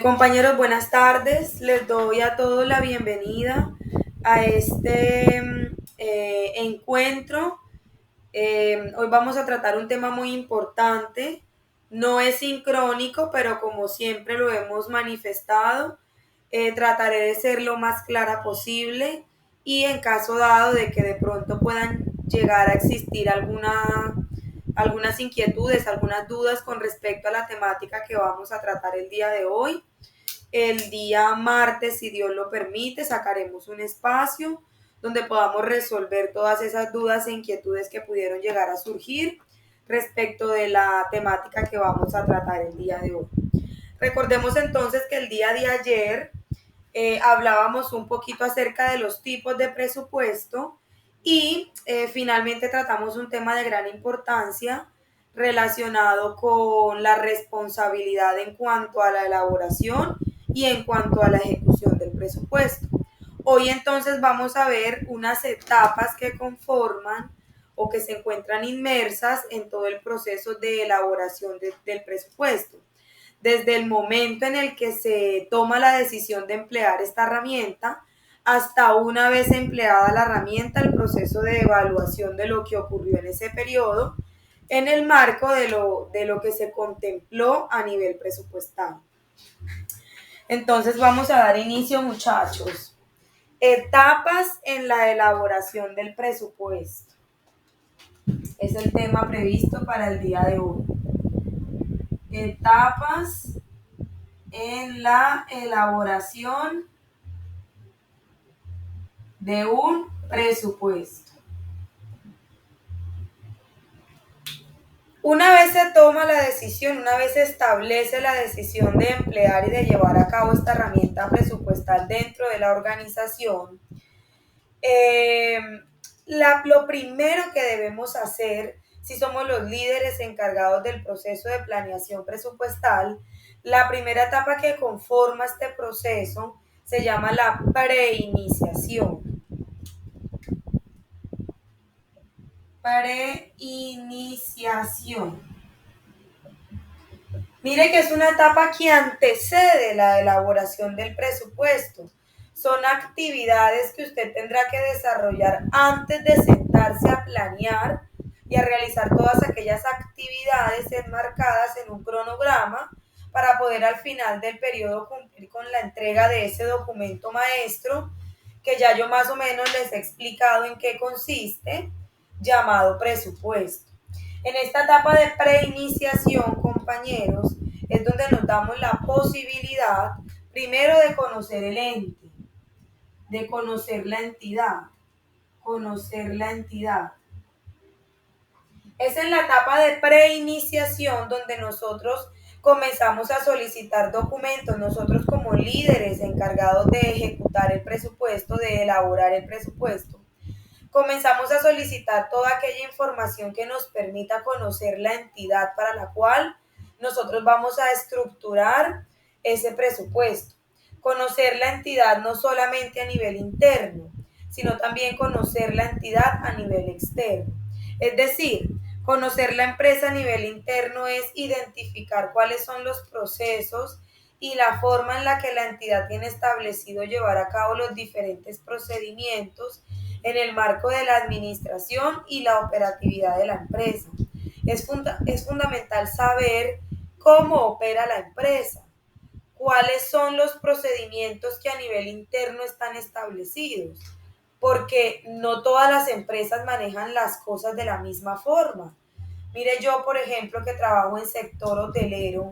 Compañeros, buenas tardes. Les doy a todos la bienvenida a este encuentro. Hoy vamos a tratar un tema muy importante. No es sincrónico, pero como siempre lo hemos manifestado, trataré de ser lo más clara posible y en caso dado de que de pronto puedan llegar a existir algunas inquietudes, algunas dudas con respecto a la temática que vamos a tratar el día de hoy. El día martes, si Dios lo permite, sacaremos un espacio donde podamos resolver todas esas dudas e inquietudes que pudieron llegar a surgir respecto de la temática que vamos a tratar el día de hoy. Recordemos entonces que el día de ayer hablábamos un poquito acerca de los tipos de presupuesto y finalmente tratamos un tema de gran importancia relacionado con la responsabilidad en cuanto a la elaboración y en cuanto a la ejecución del presupuesto. Hoy entonces vamos a ver unas etapas que conforman o que se encuentran inmersas en todo el proceso de elaboración del presupuesto. Desde el momento en el que se toma la decisión de emplear esta herramienta hasta una vez empleada la herramienta, el proceso de evaluación de lo que ocurrió en ese periodo en el marco de lo que se contempló a nivel presupuestal. Entonces vamos a dar inicio, muchachos. Etapas en la elaboración del presupuesto. Es el tema previsto para el día de hoy. Etapas en la elaboración de un presupuesto. Una vez se toma la decisión, una vez se establece la decisión de emplear y de llevar a cabo esta herramienta presupuestal dentro de la organización, eh, lo primero que debemos hacer, si somos los líderes encargados del proceso de planeación presupuestal, la primera etapa que conforma este proceso se llama la preiniciación. Preiniciación. Mire que es una etapa que antecede la elaboración del presupuesto. Son actividades que usted tendrá que desarrollar antes de sentarse a planear y a realizar todas aquellas actividades enmarcadas en un cronograma para poder al final del periodo cumplir con la entrega de ese documento maestro que ya yo más o menos les he explicado en qué consiste, llamado presupuesto. En esta etapa de preiniciación, compañeros, es donde nos damos la posibilidad, primero, de conocer el ente, de conocer la entidad. Es en la etapa de preiniciación donde nosotros comenzamos a solicitar documentos, nosotros como líderes encargados de ejecutar el presupuesto, de elaborar el presupuesto. Comenzamos a solicitar toda aquella información que nos permita conocer la entidad para la cual nosotros vamos a estructurar ese presupuesto. Conocer la entidad no solamente a nivel interno, sino también conocer la entidad a nivel externo. Es decir, conocer la empresa a nivel interno es identificar cuáles son los procesos y la forma en la que la entidad tiene establecido llevar a cabo los diferentes procedimientos en el marco de la administración y la operatividad de la empresa. Es fundamental saber cómo opera la empresa, cuáles son los procedimientos que a nivel interno están establecidos, porque no todas las empresas manejan las cosas de la misma forma. Mire, yo, por ejemplo, que trabajo en sector hotelero,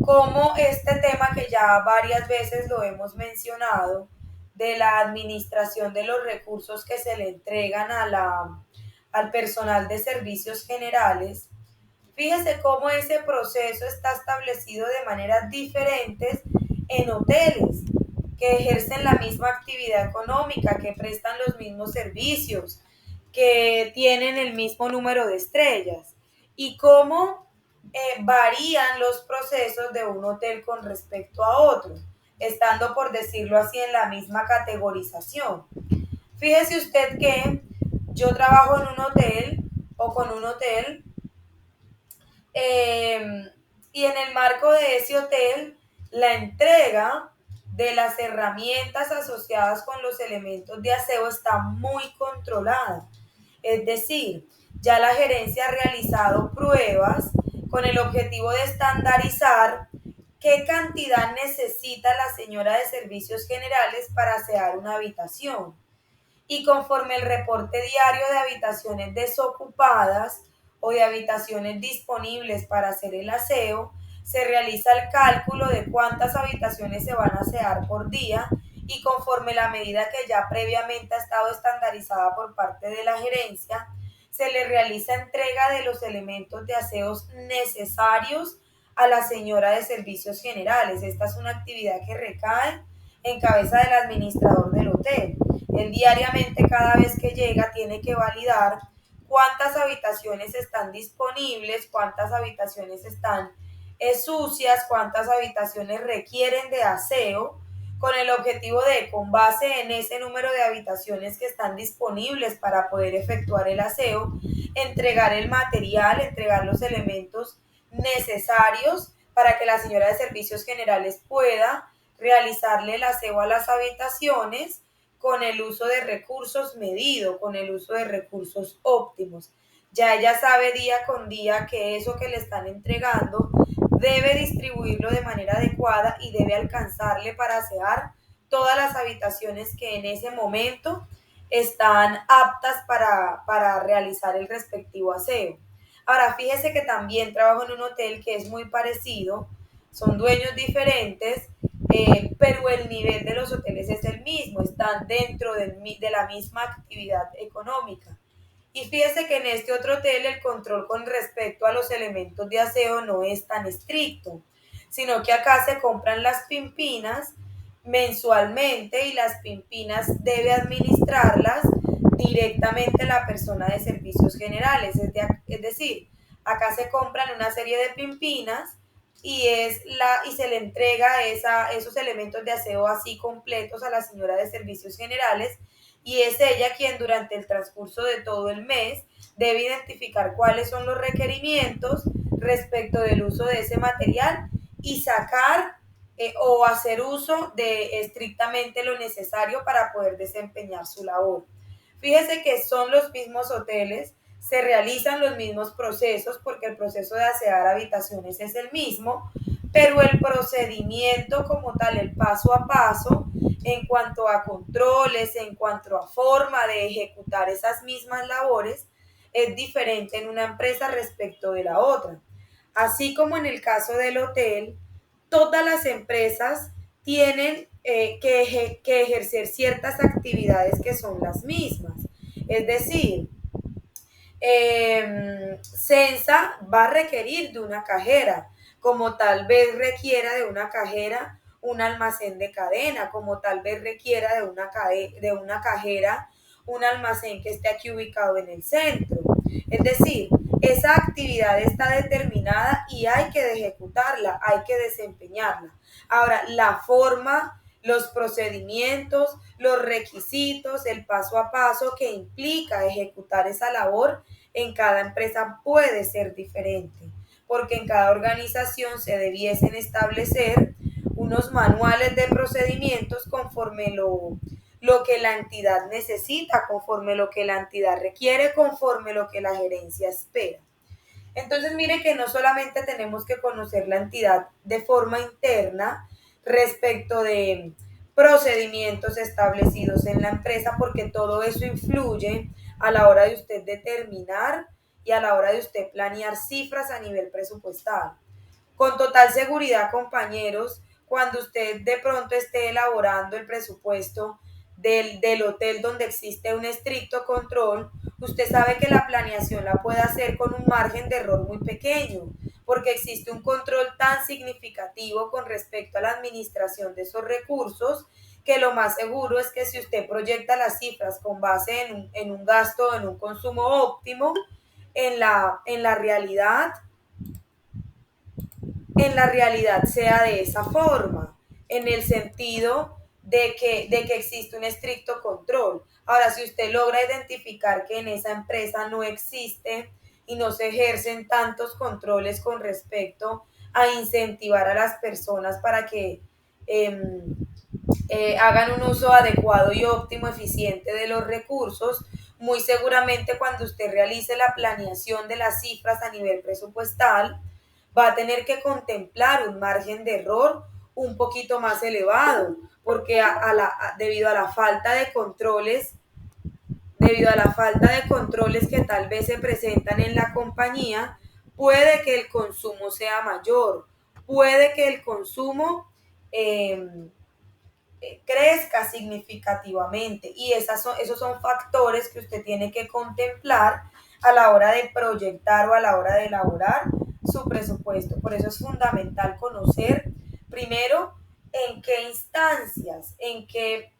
como este tema que ya varias veces lo hemos mencionado, de la administración de los recursos que se le entregan al personal de servicios generales, fíjese cómo ese proceso está establecido de maneras diferentes en hoteles que ejercen la misma actividad económica, que prestan los mismos servicios, que tienen el mismo número de estrellas y cómo varían los procesos de un hotel con respecto a otro, estando, por decirlo así, en la misma categorización. Fíjese usted que yo trabajo en un hotel o con un hotel, eh, Y en el marco de ese hotel, la entrega de las herramientas asociadas con los elementos de aseo está muy controlada. Es decir, ya la gerencia ha realizado pruebas con el objetivo de estandarizar qué cantidad necesita la señora de servicios generales para asear una habitación. Y conforme el reporte diario de habitaciones desocupadas o de habitaciones disponibles para hacer el aseo, se realiza el cálculo de cuántas habitaciones se van a asear por día y conforme la medida que ya previamente ha estado estandarizada por parte de la gerencia, se le realiza entrega de los elementos de aseos necesarios a la señora de servicios generales. Esta es una actividad que recae en cabeza del administrador del hotel. Él diariamente, cada vez que llega, tiene que validar cuántas habitaciones están disponibles, cuántas habitaciones están sucias, cuántas habitaciones requieren de aseo, con el objetivo de, con base en ese número de habitaciones que están disponibles para poder efectuar el aseo, entregar el material, entregar los elementos necesarios para que la señora de servicios generales pueda realizarle el aseo a las habitaciones con el uso de recursos medido, con el uso de recursos óptimos. Ya ella sabe día con día que eso que le están entregando debe distribuirlo de manera adecuada y debe alcanzarle para asear todas las habitaciones que en ese momento están aptas para realizar el respectivo aseo. Ahora, fíjese que también trabajo en un hotel que es muy parecido, son dueños diferentes, pero el nivel de los hoteles es el mismo, están dentro de la misma actividad económica. Y fíjese que en este otro hotel el control con respecto a los elementos de aseo no es tan estricto, sino que acá se compran las pimpinas mensualmente y las pimpinas debe administrarlas directamente la persona de servicios generales. Es decir, acá se compran una serie de pimpinas y se le entrega esos elementos de aseo así completos a la señora de servicios generales y es ella quien durante el transcurso de todo el mes debe identificar cuáles son los requerimientos respecto del uso de ese material y sacar o hacer uso de estrictamente lo necesario para poder desempeñar su labor. Fíjese que son los mismos hoteles, se realizan los mismos procesos porque el proceso de asear habitaciones es el mismo, pero el procedimiento como tal, el paso a paso, en cuanto a controles, en cuanto a forma de ejecutar esas mismas labores, es diferente en una empresa respecto de la otra. Así como en el caso del hotel, todas las empresas tienen que ejercer ciertas actividades que son las mismas. Es decir, Censa va a requerir de una cajera, como tal vez requiera de una cajera un almacén de cadena, como tal vez requiera de una cajera un almacén que esté aquí ubicado en el centro. Es decir, esa actividad está determinada y hay que ejecutarla, hay que desempeñarla. Ahora, la forma, los procedimientos, los requisitos, el paso a paso que implica ejecutar esa labor en cada empresa puede ser diferente, porque en cada organización se debiesen establecer unos manuales de procedimientos conforme lo que la entidad necesita, conforme lo que la entidad requiere, conforme lo que la gerencia espera. Entonces, mire que no solamente tenemos que conocer la entidad de forma interna respecto de procedimientos establecidos en la empresa, porque todo eso influye a la hora de usted determinar y a la hora de usted planear cifras a nivel presupuestal. Con total seguridad, compañeros, cuando usted de pronto esté elaborando el presupuesto del hotel donde existe un estricto control, usted sabe que la planeación la puede hacer con un margen de error muy pequeño, porque existe un control tan significativo con respecto a la administración de esos recursos, que lo más seguro es que si usted proyecta las cifras con base en un gasto, en un consumo óptimo, en la realidad sea de esa forma, en el sentido de que existe un estricto control. Ahora, si usted logra identificar que en esa empresa no existe y no se ejercen tantos controles con respecto a incentivar a las personas para que hagan un uso adecuado y óptimo, eficiente de los recursos. Muy seguramente cuando usted realice la planeación de las cifras a nivel presupuestal, va a tener que contemplar un margen de error un poquito más elevado, porque debido a la falta de controles, que tal vez se presentan en la compañía, puede que el consumo sea mayor, puede que el consumo crezca significativamente, y esos son factores que usted tiene que contemplar a la hora de proyectar o a la hora de elaborar su presupuesto. Por eso es fundamental conocer primero en qué instancias, en qué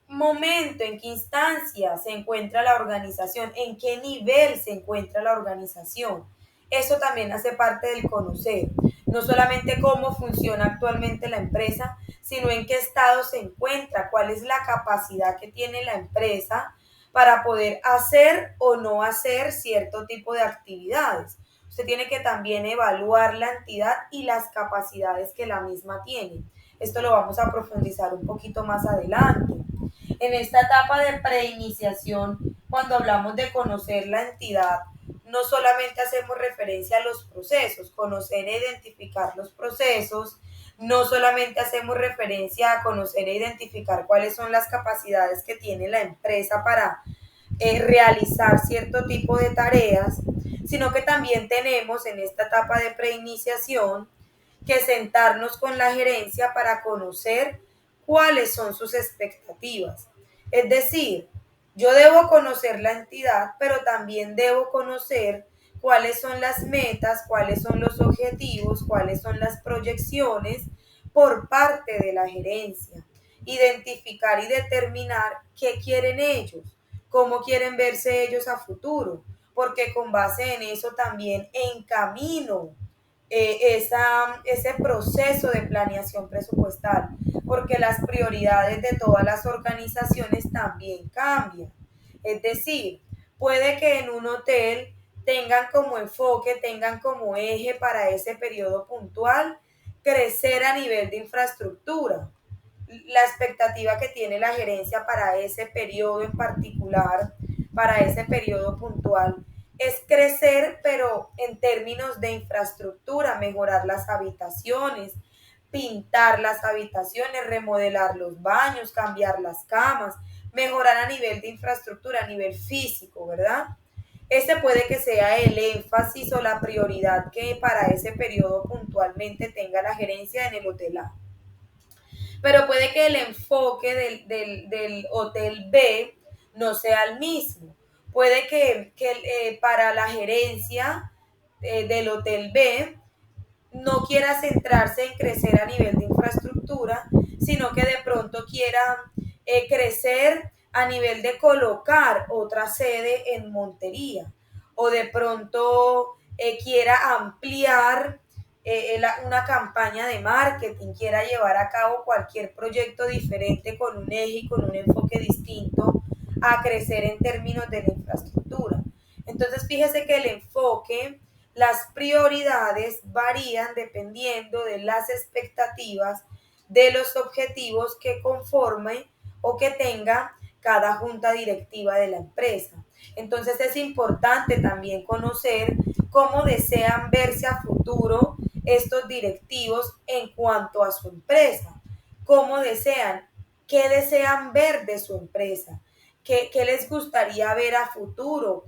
momento, en qué instancia se encuentra la organización, en qué nivel se encuentra la organización. Eso también hace parte del conocer, no solamente cómo funciona actualmente la empresa, sino en qué estado se encuentra, cuál es la capacidad que tiene la empresa para poder hacer o no hacer cierto tipo de actividades. Usted tiene que también evaluar la entidad y las capacidades que la misma tiene. Esto lo vamos a profundizar un poquito más adelante. En esta etapa de preiniciación, cuando hablamos de conocer la entidad, no solamente hacemos referencia a los procesos, conocer e identificar los procesos, no solamente hacemos referencia a conocer e identificar cuáles son las capacidades que tiene la empresa para realizar cierto tipo de tareas, sino que también tenemos en esta etapa de preiniciación que sentarnos con la gerencia para conocer cuáles son sus expectativas. Es decir, yo debo conocer la entidad, pero también debo conocer cuáles son las metas, cuáles son los objetivos, cuáles son las proyecciones por parte de la gerencia. Identificar y determinar qué quieren ellos, cómo quieren verse ellos a futuro, porque con base en eso también encamino ese proceso de planeación presupuestal, porque las prioridades de todas las organizaciones también cambian. Es decir, puede que en un hotel tengan como enfoque, tengan como eje para ese periodo puntual crecer a nivel de infraestructura. La expectativa que tiene la gerencia para ese periodo en particular, para ese periodo puntual, es crecer, pero en términos de infraestructura, mejorar las habitaciones, pintar las habitaciones, remodelar los baños, cambiar las camas, mejorar a nivel de infraestructura, a nivel físico, ¿verdad? Ese puede que sea el énfasis o la prioridad que para ese periodo puntualmente tenga la gerencia en el hotel A. Pero puede que el enfoque del hotel B no sea el mismo. Puede que para la gerencia del hotel B no quiera centrarse en crecer a nivel de infraestructura, sino que de pronto quiera crecer a nivel de colocar otra sede en Montería, o de pronto quiera ampliar una campaña de marketing, quiera llevar a cabo cualquier proyecto diferente con un eje y con un enfoque distinto a crecer en términos de la infraestructura. Entonces, fíjese que el enfoque, las prioridades varían dependiendo de las expectativas, de los objetivos que conforme o que tenga cada junta directiva de la empresa. Entonces es importante también conocer cómo desean verse a futuro estos directivos en cuanto a su empresa, cómo desean, qué desean ver de su empresa, qué les gustaría ver a futuro,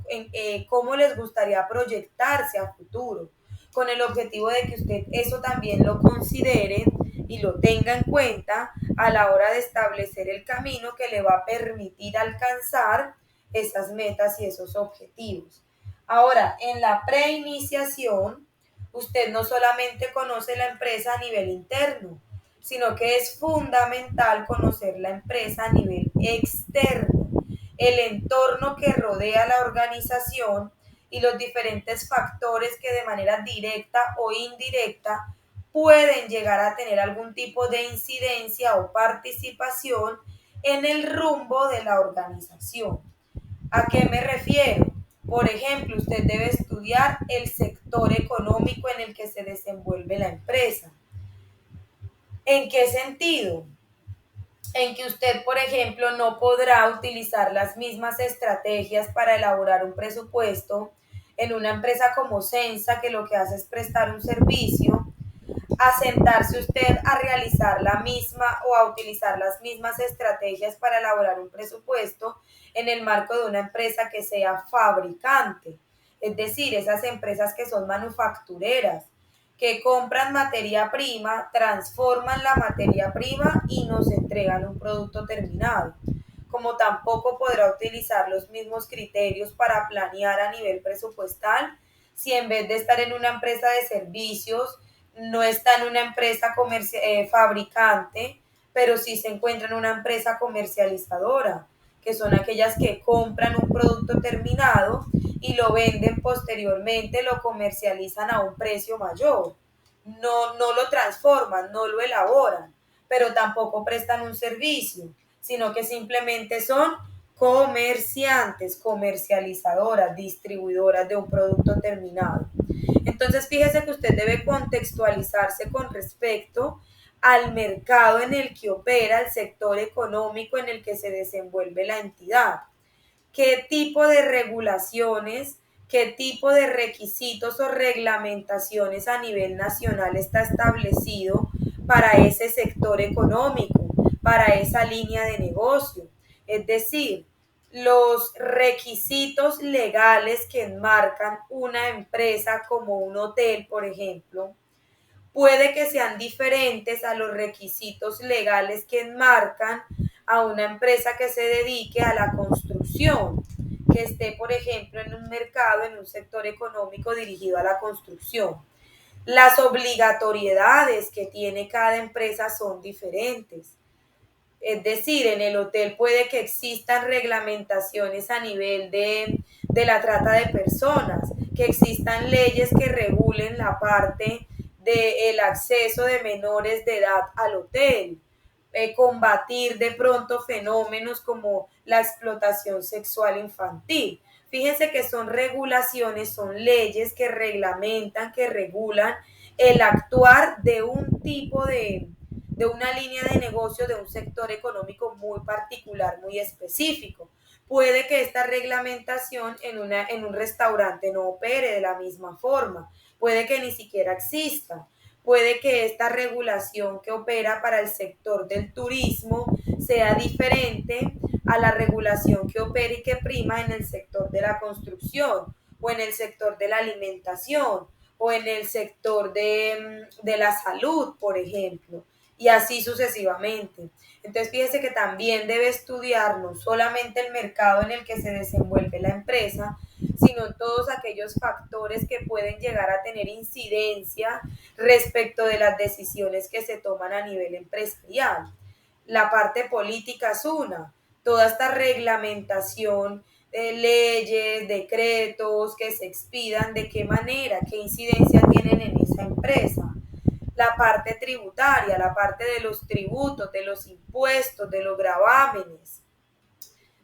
cómo les gustaría proyectarse a futuro, con el objetivo de que usted eso también lo considere y lo tenga en cuenta a la hora de establecer el camino que le va a permitir alcanzar esas metas y esos objetivos. Ahora, en la preiniciación, usted no solamente conoce la empresa a nivel interno, sino que es fundamental conocer la empresa a nivel externo, el entorno que rodea la organización y los diferentes factores que de manera directa o indirecta pueden llegar a tener algún tipo de incidencia o participación en el rumbo de la organización. ¿A qué me refiero? Por ejemplo, usted debe estudiar el sector económico en el que se desenvuelve la empresa. ¿En qué sentido? En que usted, por ejemplo, no podrá utilizar las mismas estrategias para elaborar un presupuesto en una empresa como Sensa, que lo que hace es prestar un servicio, a sentarse usted a realizar la misma o a utilizar las mismas estrategias para elaborar un presupuesto en el marco de una empresa que sea fabricante. Es decir, esas empresas que son manufactureras, que compran materia prima, transforman la materia prima y nos entregan un producto terminado. Como tampoco podrá utilizar los mismos criterios para planear a nivel presupuestal si en vez de estar en una empresa de servicios, no está en una empresa fabricante, pero sí se encuentra en una empresa comercializadora, que son aquellas que compran un producto terminado y lo venden posteriormente, lo comercializan a un precio mayor. No lo transforman, no lo elaboran, pero tampoco prestan un servicio, sino que simplemente son comerciantes, comercializadoras, distribuidoras de un producto terminado. Entonces, fíjese que usted debe contextualizarse con respecto al mercado en el que opera, el sector económico en el que se desenvuelve la entidad. ¿Qué tipo de regulaciones, qué tipo de requisitos o reglamentaciones a nivel nacional está establecido para ese sector económico, para esa línea de negocio? Es decir, los requisitos legales que enmarcan una empresa como un hotel, por ejemplo, puede que sean diferentes a los requisitos legales que enmarcan a una empresa que se dedique a la construcción, que esté, por ejemplo, en un mercado, en un sector económico dirigido a la construcción. Las obligatoriedades que tiene cada empresa son diferentes. Es decir, en el hotel puede que existan reglamentaciones a nivel de la trata de personas, que existan leyes que regulen la parte del acceso de menores de edad al hotel, combatir de pronto fenómenos como la explotación sexual infantil. Fíjense que son regulaciones, son leyes que reglamentan, que regulan el actuar de un tipo de una línea de negocio, de un sector económico muy particular, muy específico. Puede que esta reglamentación en un restaurante no opere de la misma forma, puede que ni siquiera exista, puede que esta regulación que opera para el sector del turismo sea diferente a la regulación que opera y que prima en el sector de la construcción o en el sector de la alimentación o en el sector de la salud, por ejemplo, y así sucesivamente. Entonces, fíjese que también debe estudiar no solamente el mercado en el que se desenvuelve la empresa, sino todos aquellos factores que pueden llegar a tener incidencia respecto de las decisiones que se toman a nivel empresarial. La parte política es una, toda esta reglamentación de leyes, decretos que se expidan, de qué manera, qué incidencia tienen en esa empresa. La parte tributaria, la parte de los tributos, de los impuestos, de los gravámenes,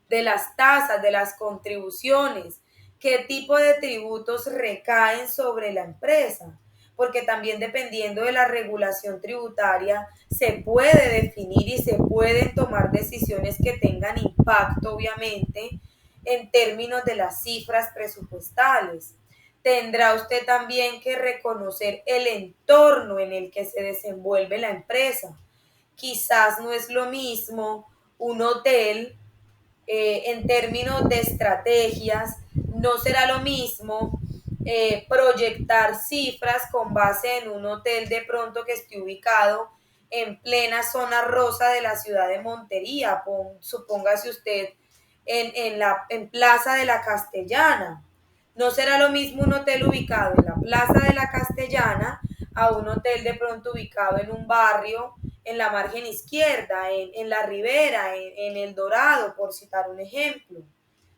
de las tasas, de las contribuciones, qué tipo de tributos recaen sobre la empresa, porque también dependiendo de la regulación tributaria se puede definir y se pueden tomar decisiones que tengan impacto, obviamente, en términos de las cifras presupuestales. Tendrá usted también que reconocer el entorno en el que se desenvuelve la empresa. Quizás no es lo mismo un hotel en términos de estrategias, no será lo mismo proyectar cifras con base en un hotel de pronto que esté ubicado en plena zona rosa de la ciudad de Montería, supóngase usted en Plaza de la Castellana. No será lo mismo un hotel ubicado en la Plaza de la Castellana a un hotel de pronto ubicado en un barrio en la margen izquierda, en la Ribera, en El Dorado, por citar un ejemplo.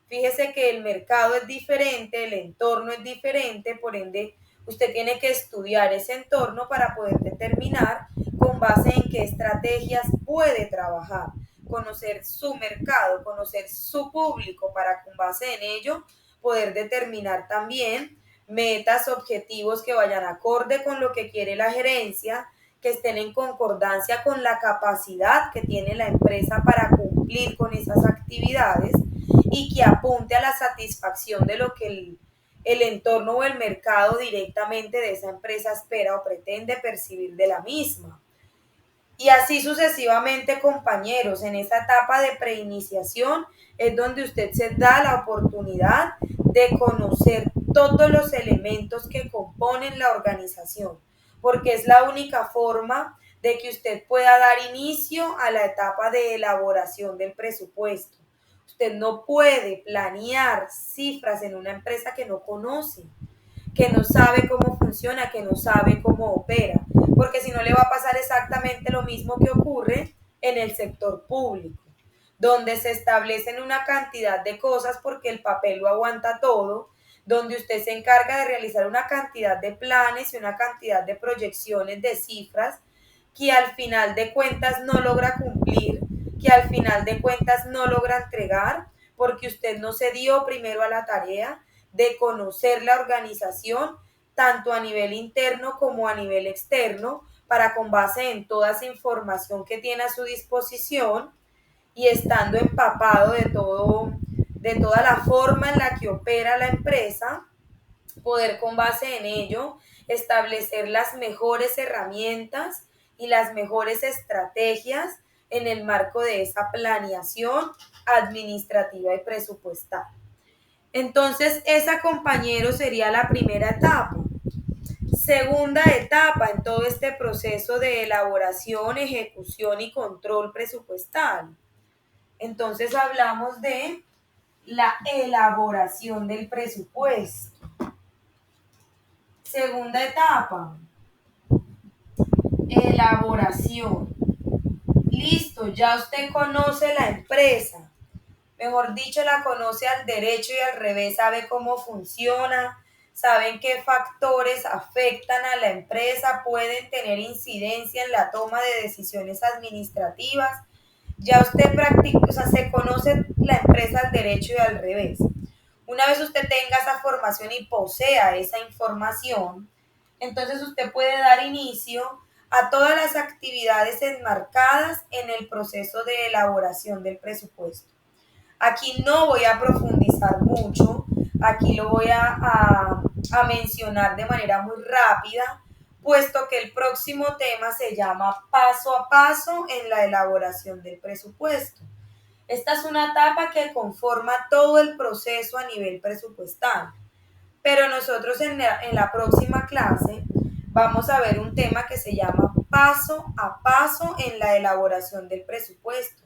Fíjese que el mercado es diferente, el entorno es diferente, por ende usted tiene que estudiar ese entorno para poder determinar con base en qué estrategias puede trabajar, conocer su mercado, conocer su público para con base en ello poder determinar también metas, objetivos que vayan acorde con lo que quiere la gerencia, que estén en concordancia con la capacidad que tiene la empresa para cumplir con esas actividades y que apunte a la satisfacción de lo que el entorno o el mercado directamente de esa empresa espera o pretende percibir de la misma. Y así sucesivamente, compañeros, en esta etapa de preiniciación es donde usted se da la oportunidad de conocer todos los elementos que componen la organización, porque es la única forma de que usted pueda dar inicio a la etapa de elaboración del presupuesto. Usted no puede planear cifras en una empresa que no conoce, que no sabe cómo funciona, que no sabe cómo opera, porque si no le va a pasar exactamente lo mismo que ocurre en el sector público, donde se establecen una cantidad de cosas porque el papel lo aguanta todo, donde usted se encarga de realizar una cantidad de planes y una cantidad de proyecciones de cifras que al final de cuentas no logra cumplir, que al final de cuentas no logra entregar, porque usted no se dio primero a la tarea de conocer la organización, tanto a nivel interno como a nivel externo, para con base en toda esa información que tiene a su disposición y estando empapado de todo, de toda la forma en la que opera la empresa, poder con base en ello establecer las mejores herramientas y las mejores estrategias en el marco de esa planeación administrativa y presupuestal. Entonces, esa, compañero, sería la primera etapa. Segunda etapa en todo este proceso de elaboración, ejecución y control presupuestal. Entonces hablamos de la elaboración del presupuesto. Segunda etapa, elaboración. Listo, ya usted conoce la empresa. Mejor dicho, la conoce al derecho y al revés, sabe cómo funciona, saben qué factores afectan a la empresa, pueden tener incidencia en la toma de decisiones administrativas. Ya usted practica, o sea, se conoce la empresa al derecho y al revés. Una vez usted tenga esa formación y posea esa información, entonces usted puede dar inicio a todas las actividades enmarcadas en el proceso de elaboración del presupuesto. Aquí no voy a profundizar mucho, aquí lo voy a mencionar de manera muy rápida, puesto que el próximo tema se llama paso a paso en la elaboración del presupuesto. Esta es una etapa que conforma todo el proceso a nivel presupuestal, pero nosotros en la próxima clase vamos a ver un tema que se llama paso a paso en la elaboración del presupuesto,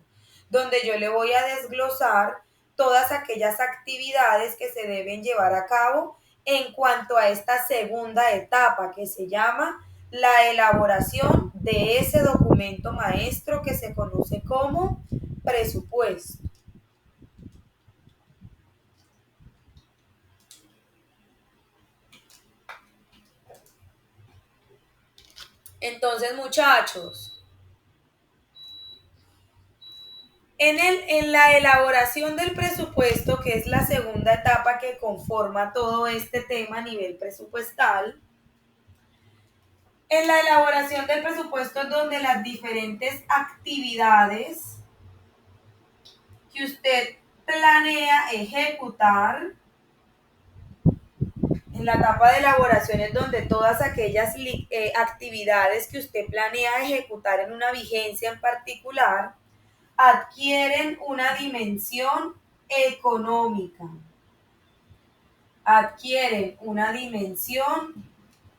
donde yo le voy a desglosar todas aquellas actividades que se deben llevar a cabo en cuanto a esta segunda etapa que se llama la elaboración de ese documento maestro que se conoce como presupuesto. Entonces, muchachos, en la elaboración del presupuesto, que es la segunda etapa que conforma todo este tema a nivel presupuestal, en la elaboración del presupuesto es donde las diferentes actividades que usted planea ejecutar, en la etapa de elaboración es donde todas aquellas actividades que usted planea ejecutar en una vigencia en particular adquieren una dimensión económica. Adquieren una dimensión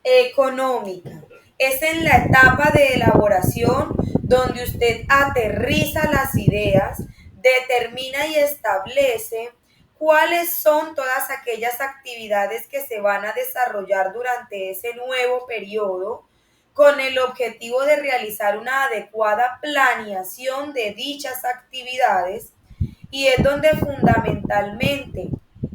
económica. Es en la etapa de elaboración donde usted aterriza las ideas, determina y establece cuáles son todas aquellas actividades que se van a desarrollar durante ese nuevo periodo con el objetivo de realizar una adecuada planeación de dichas actividades, y es donde fundamentalmente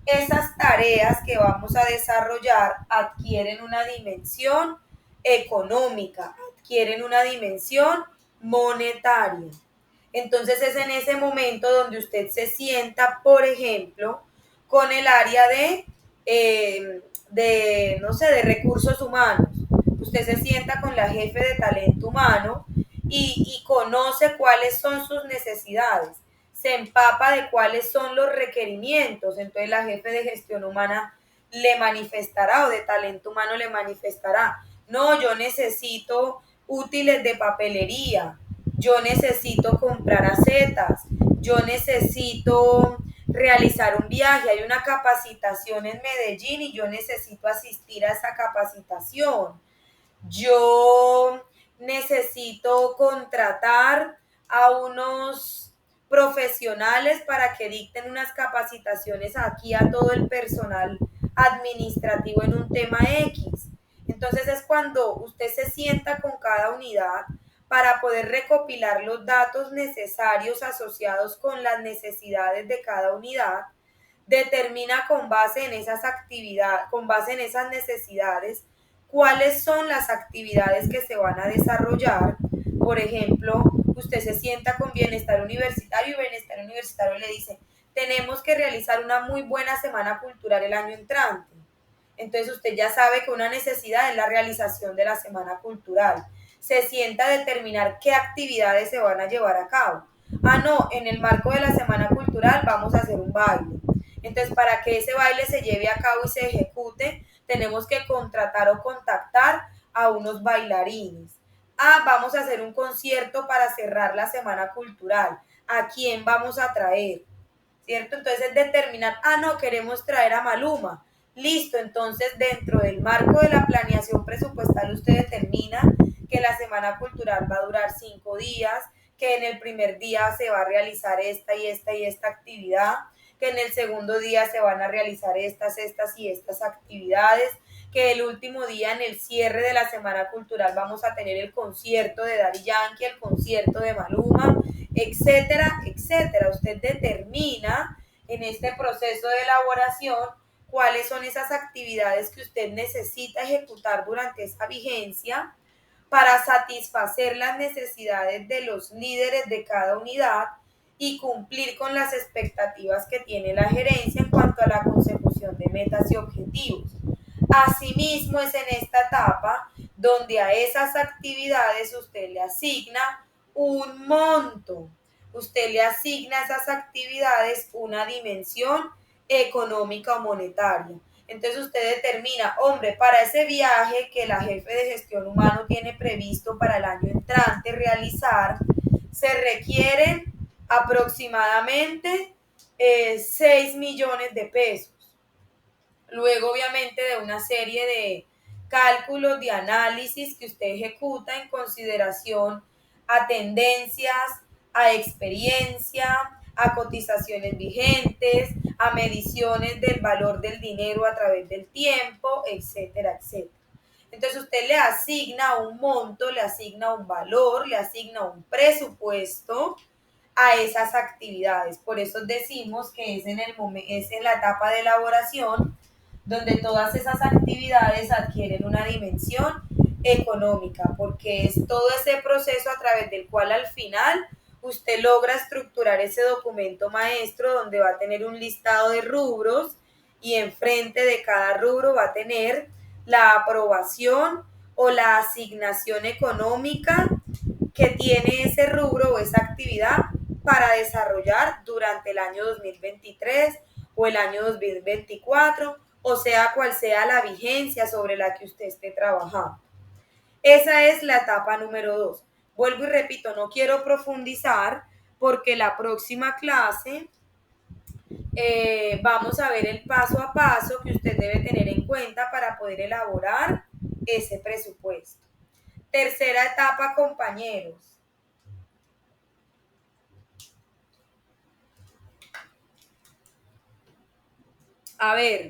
esas tareas que vamos a desarrollar adquieren una dimensión económica, adquieren una dimensión monetaria. Entonces es en ese momento donde usted se sienta, por ejemplo, con el área no sé, de recursos humanos. Usted se sienta con la jefe de talento humano y conoce cuáles son sus necesidades, se empapa de cuáles son los requerimientos. Entonces la jefe de gestión humana le manifestará, o de talento humano le manifestará: no, yo necesito útiles de papelería, yo necesito comprar acetas, yo necesito realizar un viaje, hay una capacitación en Medellín y yo necesito asistir a esa capacitación. Yo necesito contratar a unos profesionales para que dicten unas capacitaciones aquí a todo el personal administrativo en un tema X. Entonces es cuando usted se sienta con cada unidad para poder recopilar los datos necesarios asociados con las necesidades de cada unidad, determina con base en esas actividades, con base en esas necesidades, cuáles son las actividades que se van a desarrollar. Por ejemplo, usted se sienta con Bienestar Universitario y Bienestar Universitario le dice: tenemos que realizar una muy buena semana cultural el año entrante. Entonces usted ya sabe que una necesidad es la realización de la semana cultural. Se sienta a determinar qué actividades se van a llevar a cabo. Ah, no, en el marco de la semana cultural vamos a hacer un baile. Entonces, para que ese baile se lleve a cabo y se ejecute, tenemos que contratar o contactar a unos bailarines. Ah, vamos a hacer un concierto para cerrar la semana cultural. ¿A quién vamos a traer? ¿Cierto? Entonces es determinar: ah, no, queremos traer a Maluma. Listo, entonces dentro del marco de la planeación presupuestal usted determina que la semana cultural va a durar 5 días, que en el primer día se va a realizar esta y esta y esta actividad, que en el segundo día se van a realizar estas y estas actividades, que el último día, en el cierre de la semana cultural, vamos a tener el concierto de Daddy Yankee, el concierto de Maluma, etcétera, etcétera. Usted determina en este proceso de elaboración cuáles son esas actividades que usted necesita ejecutar durante esa vigencia para satisfacer las necesidades de los líderes de cada unidad y cumplir con las expectativas que tiene la gerencia en cuanto a la consecución de metas y objetivos. Asimismo, es en esta etapa donde a esas actividades usted le asigna un monto, usted le asigna a esas actividades una dimensión económica o monetaria. Entonces usted determina: hombre, para ese viaje que la jefe de gestión humano tiene previsto para el año entrante realizar, se requieren aproximadamente 6 millones de pesos. Luego, obviamente, de una serie de cálculos, de análisis que usted ejecuta en consideración a tendencias, a experiencia, a cotizaciones vigentes, a mediciones del valor del dinero a través del tiempo, etcétera, etcétera. Entonces usted le asigna un monto, le asigna un valor, le asigna un presupuesto a esas actividades. Por eso decimos que es en la etapa de elaboración donde todas esas actividades adquieren una dimensión económica, porque es todo ese proceso a través del cual al final usted logra estructurar ese documento maestro donde va a tener un listado de rubros y enfrente de cada rubro va a tener la aprobación o la asignación económica que tiene ese rubro o esa actividad para desarrollar durante el año 2023 o el año 2024, o sea cual sea la vigencia sobre la que usted esté trabajando. Esa es la etapa número 2. Vuelvo y repito, no quiero profundizar porque la próxima clase vamos a ver el paso a paso que usted debe tener en cuenta para poder elaborar ese presupuesto. Tercera etapa, compañeros. A ver,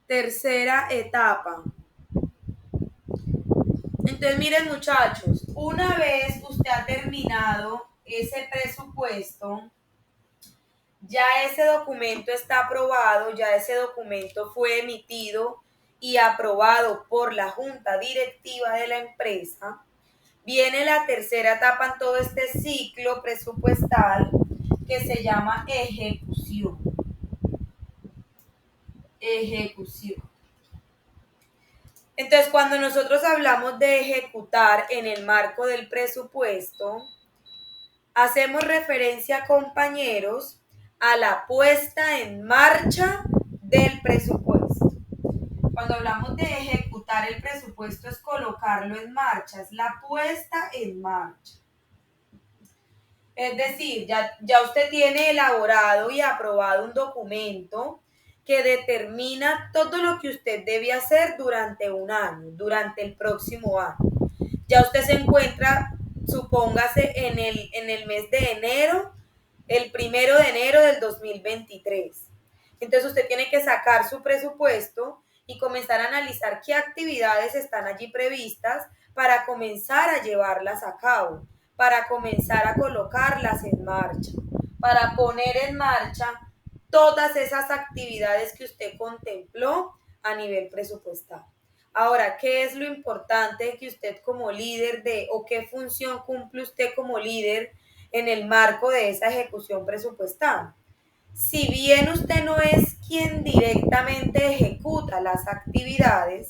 tercera etapa. Entonces, miren, muchachos, una vez usted ha terminado ese presupuesto, ya ese documento está aprobado, ya ese documento fue emitido y aprobado por la junta directiva de la empresa. Viene la tercera etapa en todo este ciclo presupuestal que se llama ejecución. ejecución. Entonces, cuando nosotros hablamos de ejecutar en el marco del presupuesto, hacemos referencia, compañeros, a la puesta en marcha del presupuesto. Cuando hablamos de ejecutar el presupuesto es colocarlo en marcha, es la puesta en marcha. Es decir, ya usted tiene elaborado y aprobado un documento que determina todo lo que usted debe hacer durante un año, durante el próximo año. Ya usted se encuentra, supóngase, en el mes de enero, el 1 de enero del 2023. Entonces usted tiene que sacar su presupuesto y comenzar a analizar qué actividades están allí previstas para comenzar a llevarlas a cabo, para comenzar a colocarlas en marcha, para poner en marcha todas esas actividades que usted contempló a nivel presupuestal. Ahora, ¿qué es lo importante que usted como líder o qué función cumple usted como líder en el marco de esa ejecución presupuestal? Si bien usted no es quien directamente ejecuta las actividades,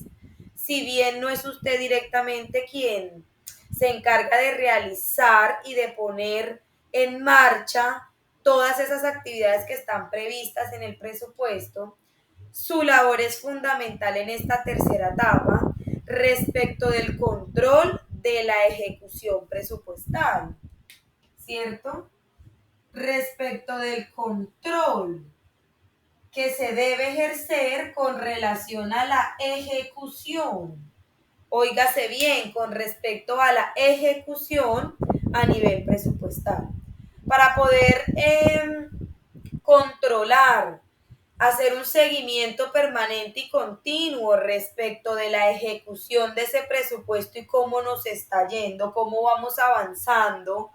si bien no es usted directamente quien se encarga de realizar y de poner en marcha todas esas actividades que están previstas en el presupuesto, su labor es fundamental en esta tercera etapa respecto del control de la ejecución presupuestal, ¿cierto? Respecto del control que se debe ejercer con relación a la ejecución. Óigase bien, con respecto a la ejecución a nivel presupuestal. Para poder controlar, hacer un seguimiento permanente y continuo respecto de la ejecución de ese presupuesto y cómo nos está yendo, cómo vamos avanzando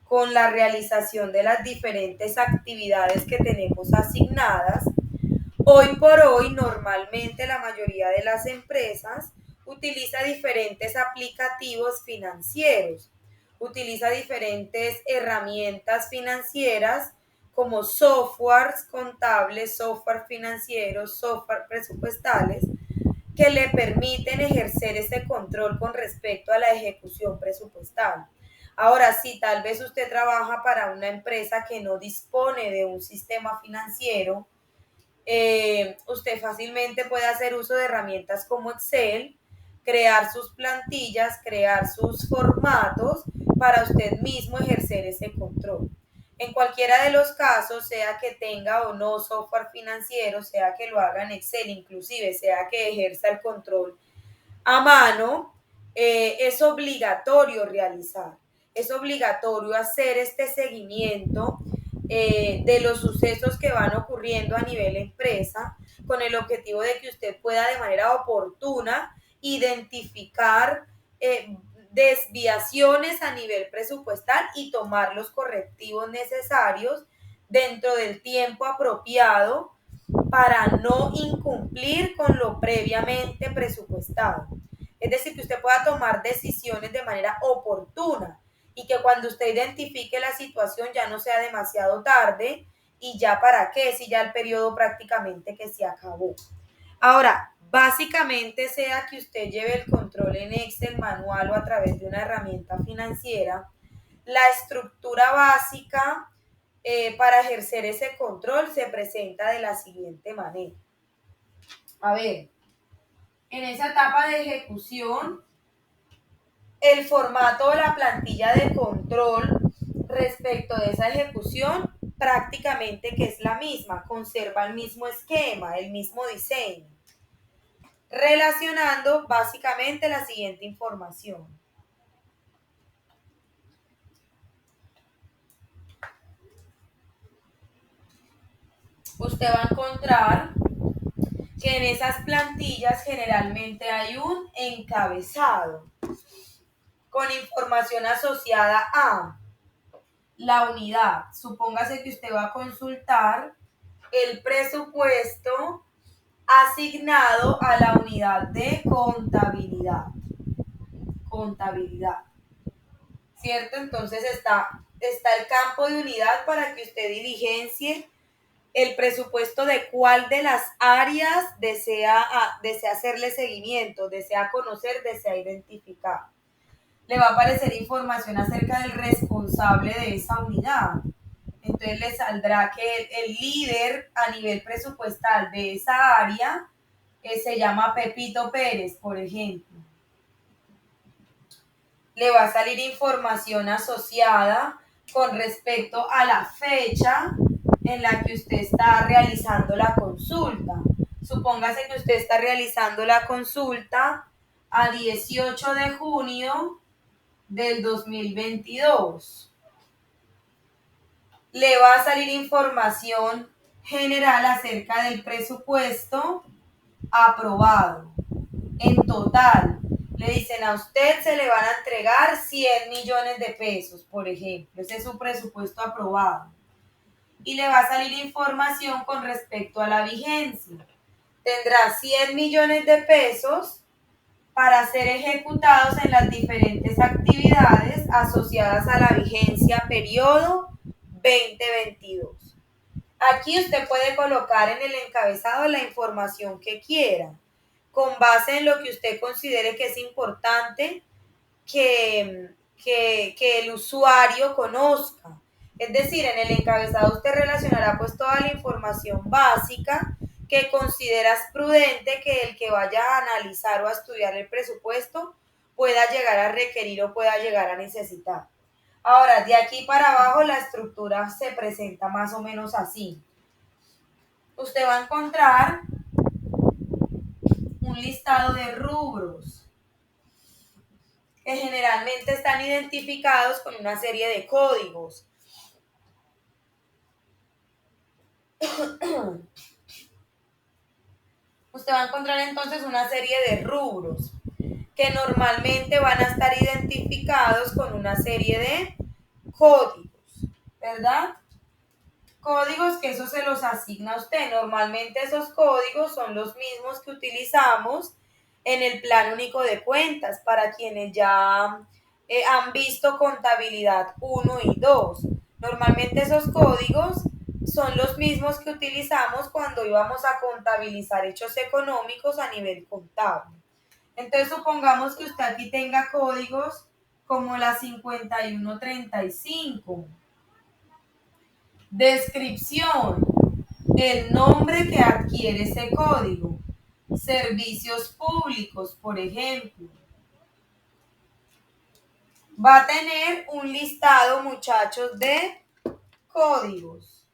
con la realización de las diferentes actividades que tenemos asignadas. Hoy por hoy, normalmente la mayoría de las empresas utiliza diferentes aplicativos financieros, utiliza diferentes herramientas financieras como softwares contables, software financieros, software presupuestales, que le permiten ejercer ese control con respecto a la ejecución presupuestal. Ahora, si tal vez usted trabaja para una empresa que no dispone de un sistema financiero, usted fácilmente puede hacer uso de herramientas como Excel, crear sus plantillas, crear sus formatos para usted mismo ejercer ese control. En cualquiera de los casos, sea que tenga o no software financiero, sea que lo haga en Excel, inclusive sea que ejerza el control a mano, es obligatorio realizar, es obligatorio hacer este seguimiento de los sucesos que van ocurriendo a nivel empresa, con el objetivo de que usted pueda de manera oportuna identificar desviaciones a nivel presupuestal y tomar los correctivos necesarios dentro del tiempo apropiado para no incumplir con lo previamente presupuestado. Es decir, que usted pueda tomar decisiones de manera oportuna y que cuando usted identifique la situación ya no sea demasiado tarde y ya para qué, si ya el periodo prácticamente que se acabó. Ahora, básicamente sea que usted lleve el control en Excel, manual o a través de una herramienta financiera, la estructura básica para ejercer ese control se presenta de la siguiente manera. A ver, en esa etapa de ejecución, el formato o la plantilla de control respecto de esa ejecución prácticamente que es la misma, conserva el mismo esquema, el mismo diseño, relacionando básicamente la siguiente información. Usted va a encontrar que en esas plantillas generalmente hay un encabezado con información asociada a la unidad. Supóngase que usted va a consultar el presupuesto asignado a la unidad de contabilidad. Contabilidad. ¿Cierto? Entonces está el campo de unidad para que usted diligencie el presupuesto de cuál de las áreas desea hacerle seguimiento, desea conocer, desea identificar. Le va a aparecer información acerca del responsable de esa unidad. Entonces le saldrá que el líder a nivel presupuestal de esa área se llama Pepito Pérez, por ejemplo. Le va a salir información asociada con respecto a la fecha en la que usted está realizando la consulta. Supóngase que usted está realizando la consulta a 18 de junio del 2022. Le va a salir información general acerca del presupuesto aprobado. En total, le dicen a usted se le van a entregar 100 millones de pesos, por ejemplo. Ese es su presupuesto aprobado. Y le va a salir información con respecto a la vigencia. Tendrá 100 millones de pesos para ser ejecutados en las diferentes actividades asociadas a la vigencia periodo 2022. Aquí usted puede colocar en el encabezado la información que quiera, con base en lo que usted considere que es importante que el usuario conozca. Es decir, en el encabezado usted relacionará pues toda la información básica que consideras prudente que el que vaya a analizar o a estudiar el presupuesto pueda llegar a requerir o pueda llegar a necesitar. Ahora, de aquí para abajo la estructura se presenta más o menos así. Usted va a encontrar un listado de rubros que generalmente están identificados con una serie de códigos. Usted va a encontrar entonces una serie de rubros que normalmente van a estar identificados con una serie de códigos, ¿verdad? Códigos que eso se los asigna a usted. Normalmente esos códigos son los mismos que utilizamos en el Plan Único de Cuentas para quienes ya han visto contabilidad 1 y 2. Normalmente esos códigos son los mismos que utilizamos cuando íbamos a contabilizar hechos económicos a nivel contable. Entonces supongamos que usted aquí tenga códigos como la 5135. Descripción: el nombre que adquiere ese código. Servicios públicos, por ejemplo. Va a tener un listado, muchachos, de códigos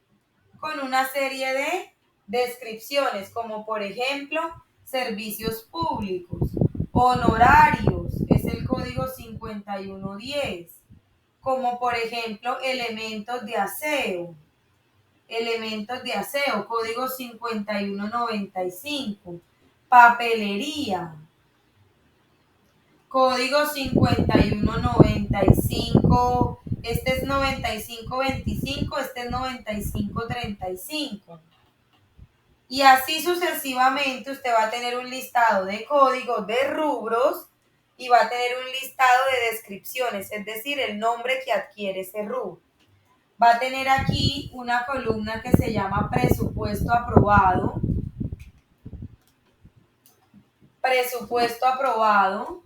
con una serie de descripciones, como por ejemplo, servicios públicos. Honorarios, es el código 5110. Como por ejemplo, elementos de aseo. Elementos de aseo, código 5195. Papelería, código 5195. Este es 9525, este es 9535. Y así sucesivamente usted va a tener un listado de códigos de rubros y va a tener un listado de descripciones, es decir, el nombre que adquiere ese rubro. Va a tener aquí una columna que se llama presupuesto aprobado. Presupuesto aprobado.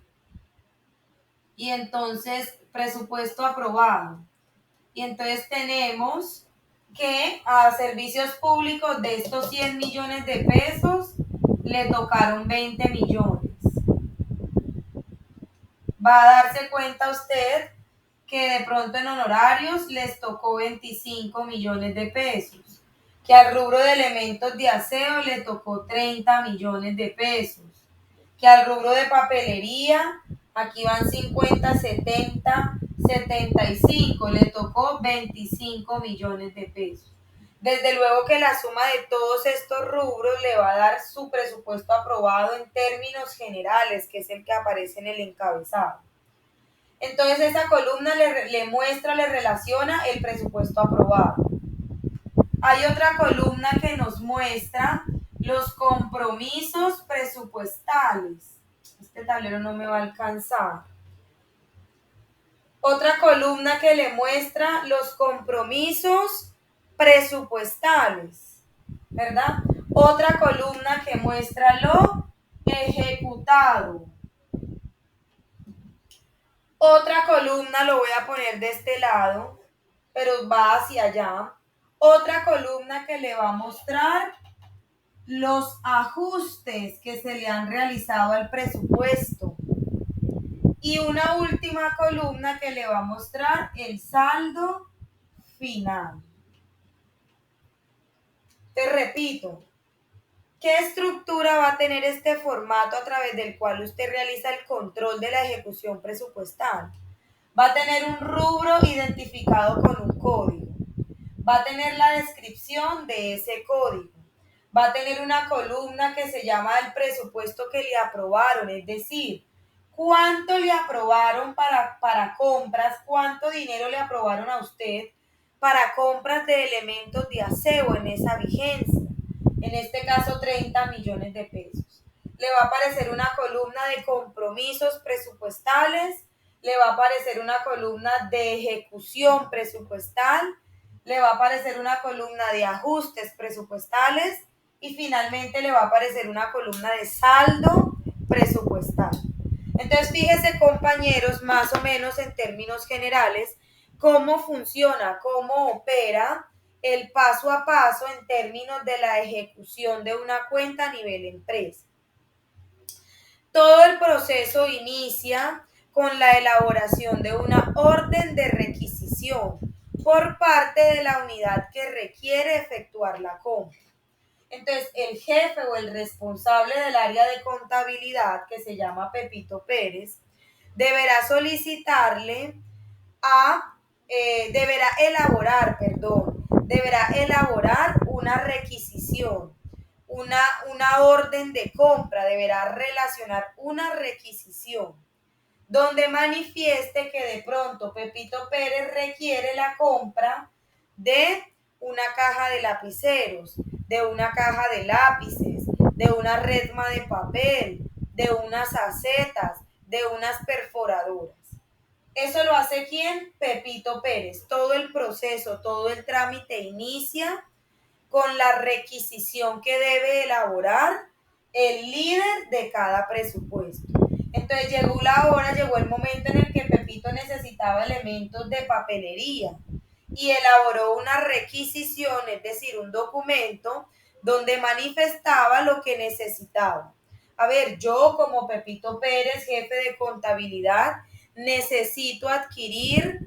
Y entonces, presupuesto aprobado. Y entonces tenemos que a servicios públicos de estos 100 millones de pesos le tocaron 20 millones. Va a darse cuenta usted que de pronto en honorarios les tocó 25 millones de pesos, que al rubro de elementos de aseo le tocó 30 millones de pesos, que al rubro de papelería, aquí van 50, 70, 75, le tocó 25 millones de pesos. Desde luego que la suma de todos estos rubros le va a dar su presupuesto aprobado en términos generales, que es el que aparece en el encabezado. Entonces esa columna le muestra, le relaciona el presupuesto aprobado. Hay otra columna que nos muestra los compromisos presupuestales. Este tablero no me va a alcanzar. Otra columna que le muestra los compromisos presupuestales. ¿verdad? Otra columna que muestra lo ejecutado. Otra columna lo voy a poner de este lado, pero va hacia allá. Otra columna que le va a mostrar los ajustes que se le han realizado al presupuesto. Y una última columna que le va a mostrar el saldo final. Te repito, ¿qué estructura va a tener este formato a través del cual usted realiza el control de la ejecución presupuestal? Va a tener un rubro identificado con un código. Va a tener la descripción de ese código. Va a tener una columna que se llama el presupuesto que le aprobaron, es decir, cuánto le aprobaron para compras, cuánto dinero le aprobaron a usted para compras de elementos de aseo en esa vigencia. En este caso, 30 millones de pesos. Le va a aparecer una columna de compromisos presupuestales, le va a aparecer una columna de ejecución presupuestal, le va a aparecer una columna de ajustes presupuestales y finalmente le va a aparecer una columna de saldo presupuestal. Entonces, fíjese, compañeros, más o menos en términos generales, cómo funciona, cómo opera el paso a paso en términos de la ejecución de una cuenta a nivel empresa. Todo el proceso inicia con la elaboración de una orden de requisición por parte de la unidad que requiere efectuar la compra. Entonces, el jefe o el responsable del área de contabilidad, que se llama Pepito Pérez, deberá solicitarle deberá elaborar una requisición, una orden de compra, deberá relacionar una requisición donde manifieste que de pronto Pepito Pérez requiere la compra de una caja de lapiceros, de una caja de lápices, de una redma de papel, de unas acetas, de unas perforadoras. ¿Eso lo hace quién? Pepito Pérez. Todo el proceso, todo el trámite inicia con la requisición que debe elaborar el líder de cada presupuesto. Entonces llegó el momento en el que Pepito necesitaba elementos de papelería y elaboró una requisición, es decir, un documento donde manifestaba lo que necesitaba. A ver, yo como Pepito Pérez, jefe de contabilidad, necesito adquirir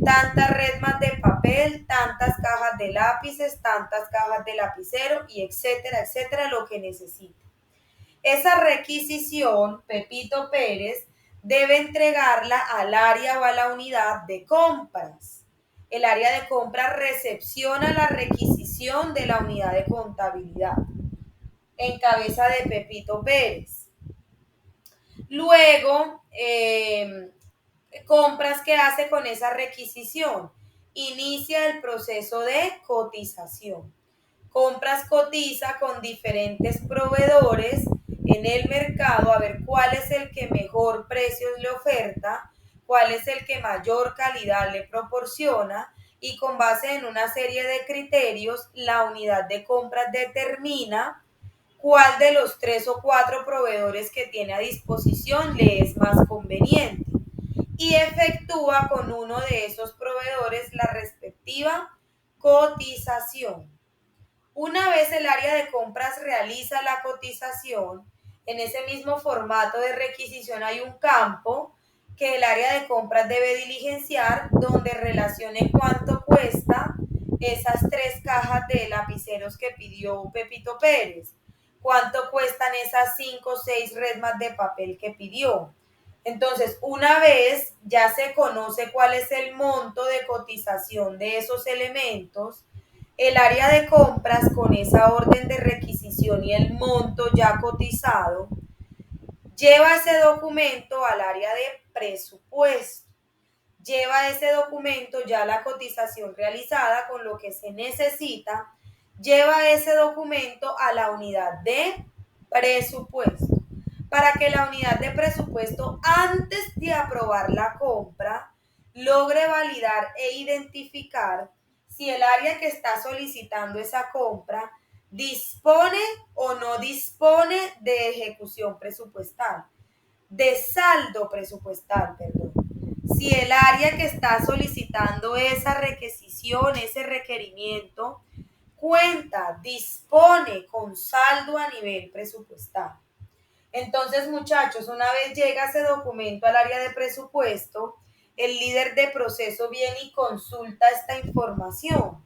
tantas redmas de papel, tantas cajas de lápices, tantas cajas de lapicero y etcétera, etcétera, lo que necesite. Esa requisición, Pepito Pérez debe entregarla al área o a la unidad de compras. El área de compras recepciona la requisición de la unidad de contabilidad en cabeza de Pepito Pérez. Luego, compras que hace con esa requisición. Inicia el proceso de cotización. Compras cotiza con diferentes proveedores en el mercado a ver cuál es el que mejor precios le oferta, cuál es el que mayor calidad le proporciona y con base en una serie de criterios la unidad de compras determina cuál de los 3 o 4 proveedores que tiene a disposición le es más conveniente y efectúa con uno de esos proveedores la respectiva cotización. Una vez el área de compras realiza la cotización, en ese mismo formato de requisición hay un campo que el área de compras debe diligenciar donde relacione cuánto cuesta esas 3 cajas de lapiceros que pidió Pepito Pérez, cuánto cuestan esas 5 o 6 redmas de papel que pidió. Entonces, una vez ya se conoce cuál es el monto de cotización de esos elementos, el área de compras con esa orden de requisición y el monto ya cotizado, lleva ese documento al área de presupuesto. Lleva ese documento ya la cotización realizada con lo que se necesita, lleva ese documento a la unidad de presupuesto para que la unidad de presupuesto antes de aprobar la compra logre validar e identificar si el área que está solicitando esa compra dispone o no dispone de ejecución presupuestal, de saldo presupuestal, perdón. Si el área que está solicitando esa requisición, ese requerimiento, cuenta, dispone con saldo a nivel presupuestal. Entonces, muchachos, una vez llega ese documento al área de presupuesto, el líder de proceso viene y consulta esta información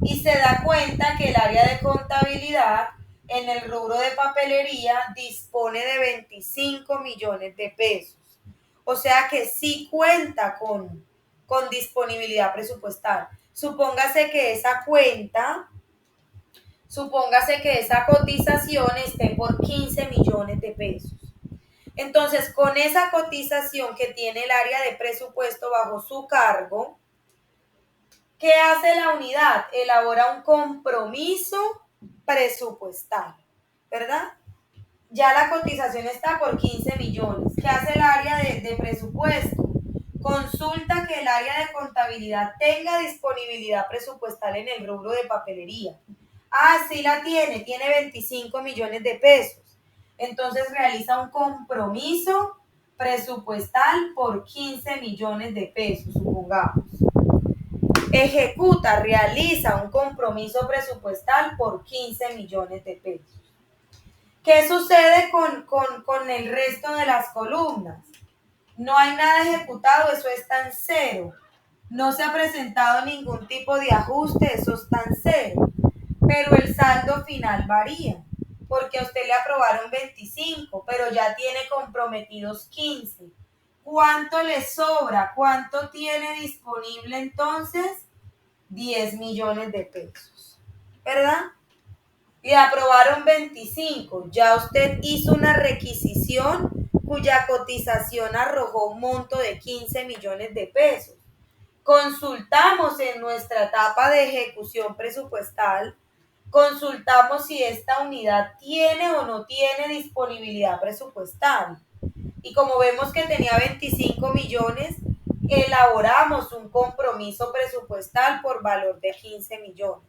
y se da cuenta que el área de contabilidad en el rubro de papelería dispone de 25 millones de pesos. O sea que sí cuenta con disponibilidad presupuestal. Supóngase que esa cotización esté por 15 millones de pesos. Entonces, con esa cotización que tiene el área de presupuesto bajo su cargo, ¿qué hace la unidad? Elabora un compromiso presupuestal, ¿verdad? Ya la cotización está por 15 millones. ¿Qué hace el área de presupuesto? Consulta que el área de contabilidad tenga disponibilidad presupuestal en el rubro de papelería. Ah, sí la tiene 25 millones de pesos. Entonces realiza un compromiso presupuestal por 15 millones de pesos, supongamos. Realiza un compromiso presupuestal por 15 millones de pesos. ¿Qué sucede con el resto de las columnas? No hay nada ejecutado, eso está en cero. No se ha presentado ningún tipo de ajuste, eso está en cero. Pero el saldo final varía, porque a usted le aprobaron 25, pero ya tiene comprometidos 15. ¿Cuánto le sobra? ¿Cuánto tiene disponible entonces? 10 millones de pesos, ¿verdad? Le aprobaron 25, ya usted hizo una requisición cuya cotización arrojó un monto de 15 millones de pesos. Consultamos en nuestra etapa de ejecución presupuestal, consultamos si esta unidad tiene o no tiene disponibilidad presupuestal. Y como vemos que tenía 25 millones, elaboramos un compromiso presupuestal por valor de 15 millones.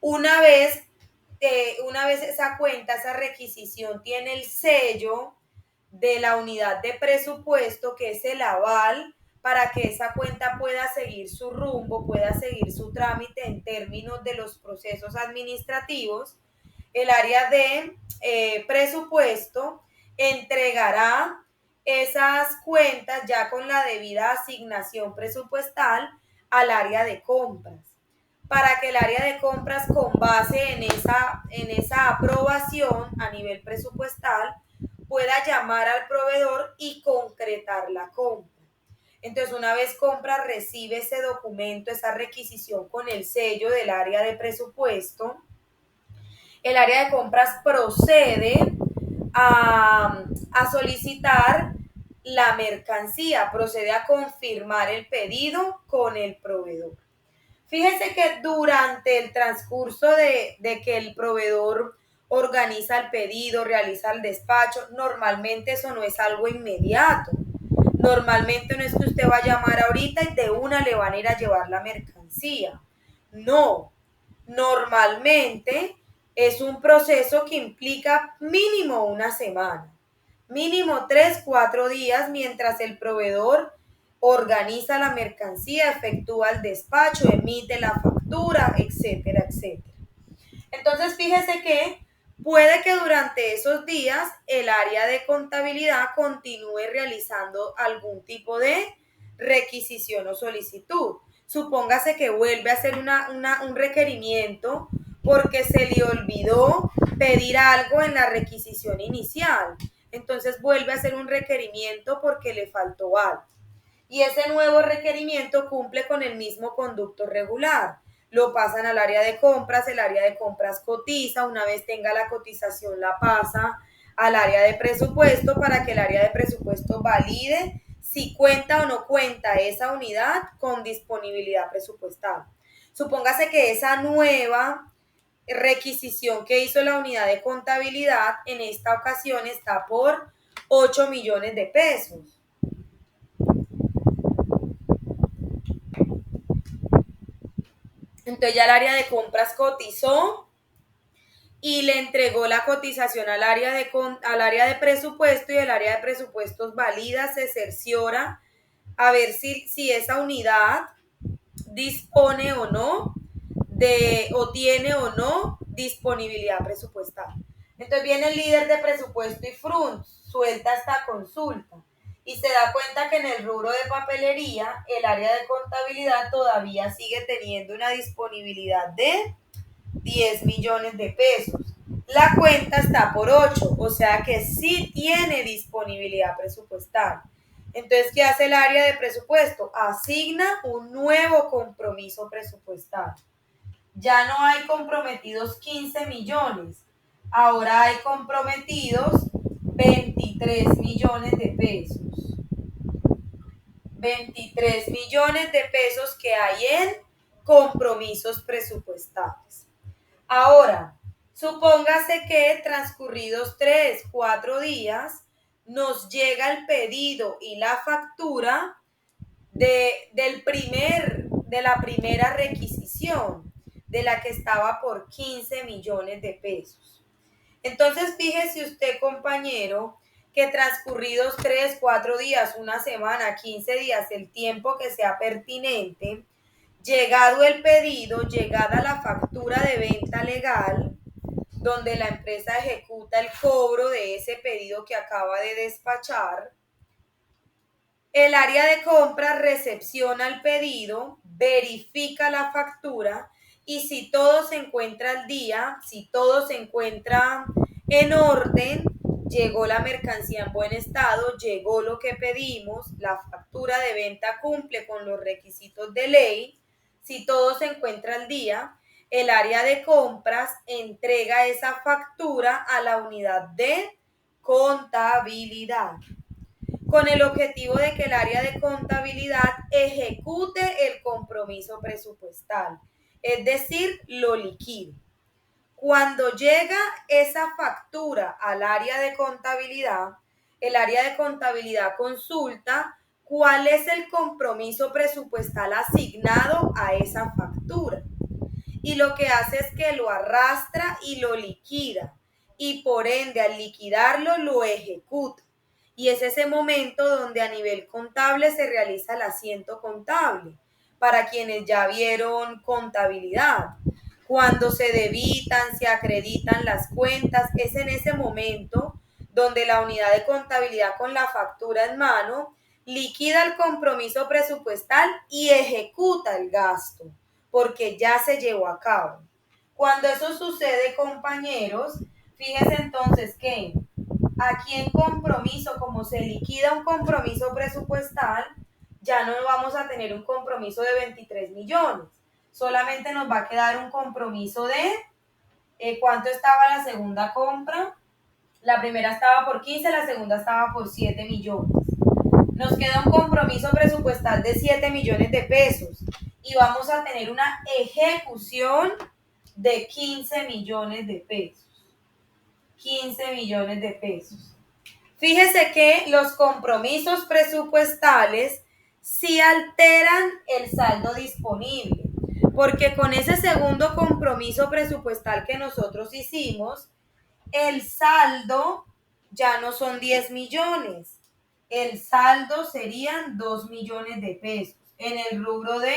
Una vez esa cuenta, esa requisición tiene el sello de la unidad de presupuesto, que es el aval para que esa cuenta pueda seguir su rumbo, pueda seguir su trámite en términos de los procesos administrativos, el área de presupuesto entregará esas cuentas ya con la debida asignación presupuestal al área de compras, para que el área de compras, con base en esa aprobación a nivel presupuestal, pueda llamar al proveedor y concretar la compra. Entonces, una vez compra, recibe ese documento, esa requisición con el sello del área de presupuesto. El área de compras procede a solicitar la mercancía, procede a confirmar el pedido con el proveedor. Fíjese que durante el transcurso de que el proveedor organiza el pedido, realiza el despacho, normalmente eso no es algo inmediato. Normalmente no es que usted va a llamar ahorita y de una le van a ir a llevar la mercancía. No, normalmente es un proceso que implica mínimo una semana, mínimo 3-4 días mientras el proveedor organiza la mercancía, efectúa el despacho, emite la factura, etcétera, etcétera. Entonces, fíjese que puede que durante esos días el área de contabilidad continúe realizando algún tipo de requisición o solicitud. Supóngase que vuelve a hacer un requerimiento porque se le olvidó pedir algo en la requisición inicial. Entonces vuelve a hacer un requerimiento porque le faltó algo. Y ese nuevo requerimiento cumple con el mismo conducto regular. Lo pasan al área de compras, el área de compras cotiza, una vez tenga la cotización la pasa al área de presupuesto para que el área de presupuesto valide si cuenta o no cuenta esa unidad con disponibilidad presupuestal. Supóngase que esa nueva requisición que hizo la unidad de contabilidad en esta ocasión está por 8 millones de pesos. Entonces ya el área de compras cotizó y le entregó la cotización al área de presupuesto, y el área de presupuestos valida, se cerciora a ver si esa unidad dispone o no o tiene o no disponibilidad presupuestal. Entonces viene el líder de presupuesto y frun, suelta esta consulta y se da cuenta que en el rubro de papelería el área de contabilidad todavía sigue teniendo una disponibilidad de 10 millones de pesos. La cuenta está por 8, o sea que sí tiene disponibilidad presupuestal. Entonces, ¿qué hace el área de presupuesto? Asigna un nuevo compromiso presupuestal. Ya no hay comprometidos 15 millones, ahora hay comprometidos 23 millones de pesos. 23 millones de pesos que hay en compromisos presupuestales. Ahora, supóngase que transcurridos 3, 4 días nos llega el pedido y la factura de la primera requisición, de la que estaba por 15 millones de pesos. Entonces, fíjese usted, compañero, que transcurridos 3, 4 días, una semana, 15 días, el tiempo que sea pertinente, llegado el pedido, llegada la factura de venta legal, donde la empresa ejecuta el cobro de ese pedido que acaba de despachar, el área de compra recepciona el pedido, verifica la factura y si todo se encuentra al día, si todo se encuentra en orden, llegó la mercancía en buen estado, llegó lo que pedimos, la factura de venta cumple con los requisitos de ley, si todo se encuentra al día, el área de compras entrega esa factura a la unidad de contabilidad, con el objetivo de que el área de contabilidad ejecute el compromiso presupuestal, es decir, lo liquide. Cuando llega esa factura al área de contabilidad, el área de contabilidad consulta cuál es el compromiso presupuestal asignado a esa factura. Y lo que hace es que lo arrastra y lo liquida. Y por ende, al liquidarlo, lo ejecuta. Y es ese momento donde a nivel contable se realiza el asiento contable. Para quienes ya vieron contabilidad, cuando se debitan, se acreditan las cuentas, es en ese momento donde la unidad de contabilidad, con la factura en mano, liquida el compromiso presupuestal y ejecuta el gasto, porque ya se llevó a cabo. Cuando eso sucede, compañeros, fíjense entonces que aquí en compromiso, como se liquida un compromiso presupuestal, ya no vamos a tener un compromiso de 23 millones. Solamente nos va a quedar un compromiso de ¿cuánto estaba la segunda compra? La primera estaba por 15, la segunda estaba por 7 millones. Nos queda un compromiso presupuestal de 7 millones de pesos y vamos a tener una ejecución de 15 millones de pesos. 15 millones de pesos. Fíjese que los compromisos presupuestales sí alteran el saldo disponible, porque con ese segundo compromiso presupuestal que nosotros hicimos, el saldo ya no son 10 millones, el saldo serían 2 millones de pesos en el rubro de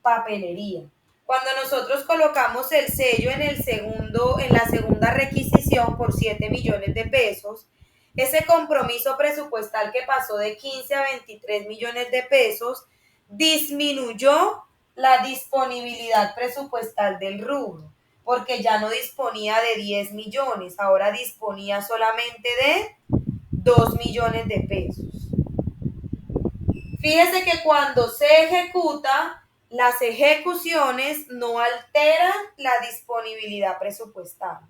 papelería. Cuando nosotros colocamos el sello en la segunda requisición por 7 millones de pesos, ese compromiso presupuestal que pasó de 15 a 23 millones de pesos disminuyó la disponibilidad presupuestal del rubro, porque ya no disponía de 10 millones, ahora disponía solamente de 2 millones de pesos. Fíjese que cuando se ejecuta, las ejecuciones no alteran la disponibilidad presupuestal.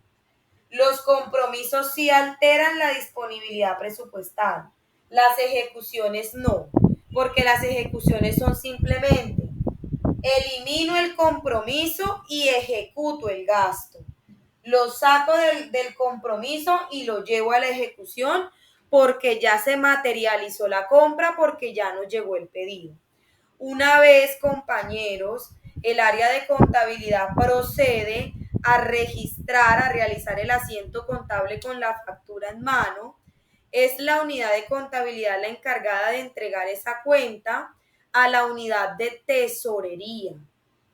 Los compromisos sí alteran la disponibilidad presupuestal. Las ejecuciones no, porque las ejecuciones son simplemente elimino el compromiso y ejecuto el gasto. Lo saco del compromiso y lo llevo a la ejecución porque ya se materializó la compra, porque ya nos llegó el pedido. Una vez, compañeros, el área de contabilidad procede a registrar, a realizar el asiento contable con la factura en mano. Es la unidad de contabilidad la encargada de entregar esa cuenta a la unidad de tesorería.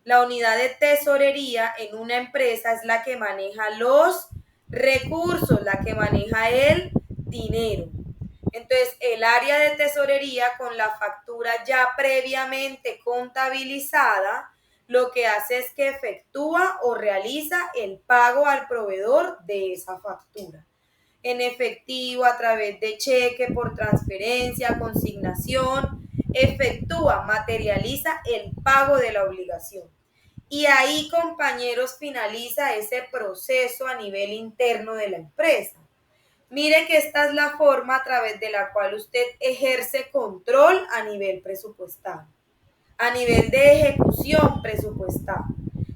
La unidad de tesorería en una empresa es la que maneja los recursos, la que maneja el dinero. Entonces, el área de tesorería con la factura ya previamente contabilizada, lo que hace es que efectúa o realiza el pago al proveedor de esa factura. En efectivo, a través de cheque, por transferencia, consignación, efectúa, materializa el pago de la obligación. Y ahí, compañeros, finaliza ese proceso a nivel interno de la empresa. Mire que esta es la forma a través de la cual usted ejerce control a nivel presupuestal, a nivel de ejecución presupuestal.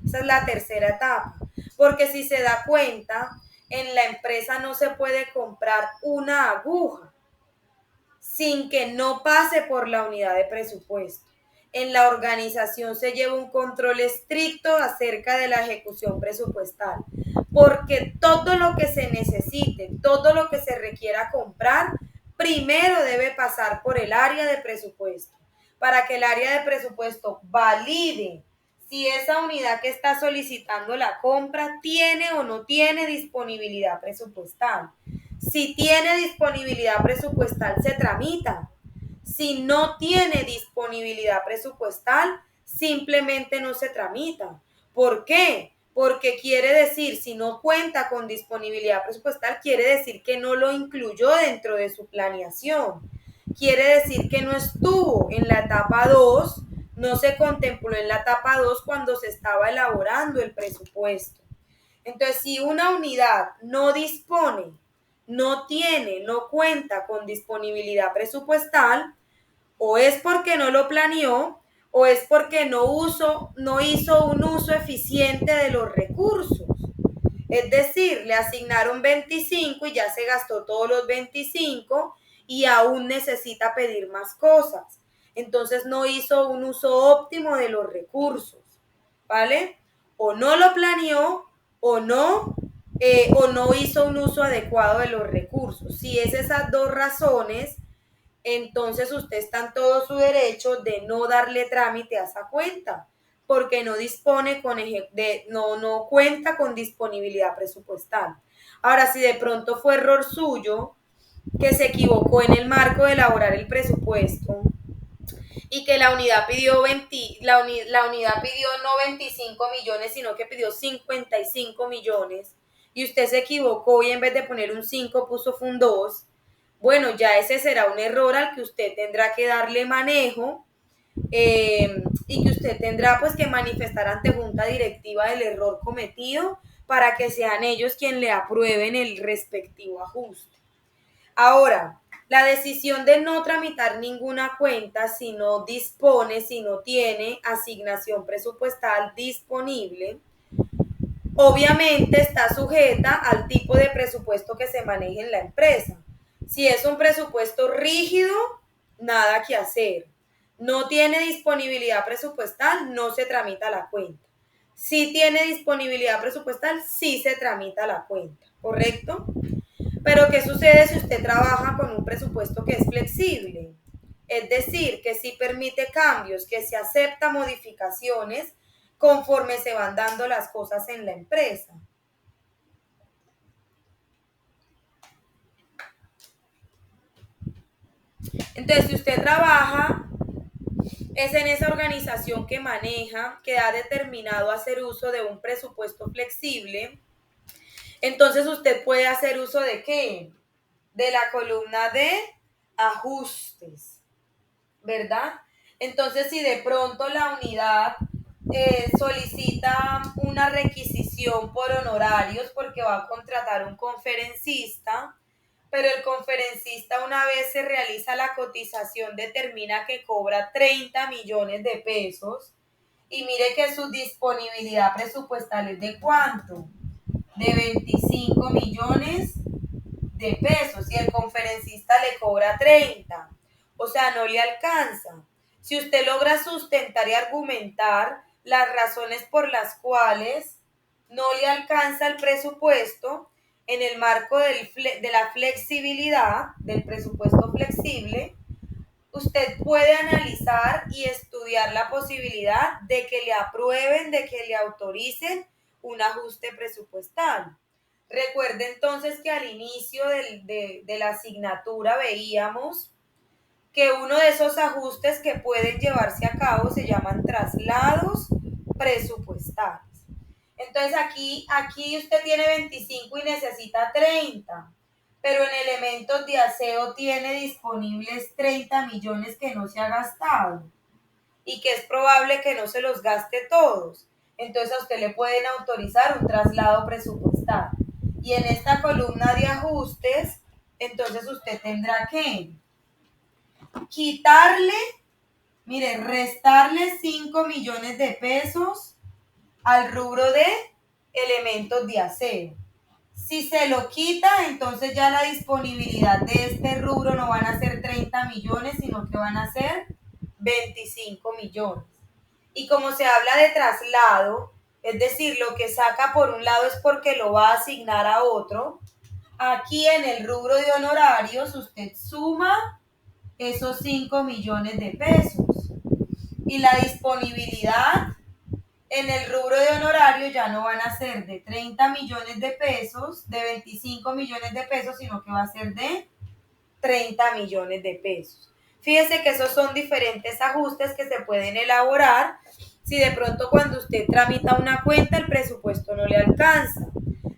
Esa es la tercera etapa, porque si se da cuenta, en la empresa no se puede comprar una aguja sin que no pase por la unidad de presupuesto. En la organización se lleva un control estricto acerca de la ejecución presupuestal, porque todo lo que se necesite, todo lo que se requiera comprar, primero debe pasar por el área de presupuesto, para que el área de presupuesto valide si esa unidad que está solicitando la compra tiene o no tiene disponibilidad presupuestal. Si tiene disponibilidad presupuestal, se tramita. Si no tiene disponibilidad presupuestal, simplemente no se tramita. ¿Por qué? Porque quiere decir, si no cuenta con disponibilidad presupuestal, quiere decir que no lo incluyó dentro de su planeación. Quiere decir que no estuvo en la etapa 2, no se contempló en la etapa 2 cuando se estaba elaborando el presupuesto. Entonces, si una unidad no dispone, no tiene, no cuenta con disponibilidad presupuestal, o es porque no lo planeó, o es porque no hizo un uso eficiente de los recursos. Es decir, le asignaron 25 y ya se gastó todos los 25 y aún necesita pedir más cosas. Entonces no hizo un uso óptimo de los recursos, ¿vale? O no lo planeó o no hizo un uso adecuado de los recursos. Si es esas dos razones, entonces usted está en todo su derecho de no darle trámite a esa cuenta, porque no dispone no cuenta con disponibilidad presupuestal. Ahora, si de pronto fue error suyo, que se equivocó en el marco de elaborar el presupuesto y que la unidad pidió la unidad pidió no 25 millones, sino que pidió 55 millones, y usted se equivocó y en vez de poner un 5 puso un 2, bueno, ya ese será un error al que usted tendrá que darle manejo, y que usted tendrá pues que manifestar ante junta directiva del error cometido para que sean ellos quienes le aprueben el respectivo ajuste. Ahora, la decisión de no tramitar ninguna cuenta si no dispone, si no tiene asignación presupuestal disponible, obviamente está sujeta al tipo de presupuesto que se maneje en la empresa. Si es un presupuesto rígido, nada que hacer. No tiene disponibilidad presupuestal, no se tramita la cuenta. Si tiene disponibilidad presupuestal, sí se tramita la cuenta, ¿correcto? Pero ¿qué sucede si usted trabaja con un presupuesto que es flexible? Es decir, que sí permite cambios, que se acepta modificaciones conforme se van dando las cosas en la empresa. Entonces, si usted trabaja, es en esa organización que maneja, que ha determinado hacer uso de un presupuesto flexible, entonces usted puede hacer uso ¿de qué? De la columna de ajustes, ¿verdad? Entonces, si de pronto la unidad solicita una requisición por honorarios porque va a contratar un conferencista, pero el conferencista, una vez se realiza la cotización, determina que cobra 30 millones de pesos, y mire que su disponibilidad presupuestal es ¿de cuánto? De 25 millones de pesos, y el conferencista le cobra 30, o sea, no le alcanza. Si usted logra sustentar y argumentar, las razones por las cuales no le alcanza el presupuesto en el marco de la flexibilidad, del presupuesto flexible. Usted puede analizar y estudiar la posibilidad de que le aprueben, de que le autoricen un ajuste presupuestal. Recuerde entonces que al inicio de la asignatura veíamos que uno de esos ajustes que pueden llevarse a cabo se llaman traslados presupuestales. Entonces aquí usted tiene 25 y necesita 30, pero en elementos de aseo tiene disponibles 30 millones que no se ha gastado y que es probable que no se los gaste todos. Entonces a usted le pueden autorizar un traslado presupuestal. Y en esta columna de ajustes, entonces usted tendrá que quitarle, mire, restarle 5 millones de pesos al rubro de elementos de aseo. Si se lo quita, entonces ya la disponibilidad de este rubro no van a ser 30 millones, sino que van a ser 25 millones. Y como se habla de traslado, es decir, lo que saca por un lado es porque lo va a asignar a otro, aquí en el rubro de honorarios usted suma esos 5 millones de pesos. Y la disponibilidad en el rubro de honorario ya no van a ser de 30 millones de pesos, de 25 millones de pesos, sino que va a ser de 30 millones de pesos. Fíjese que esos son diferentes ajustes que se pueden elaborar si de pronto cuando usted tramita una cuenta el presupuesto no le alcanza.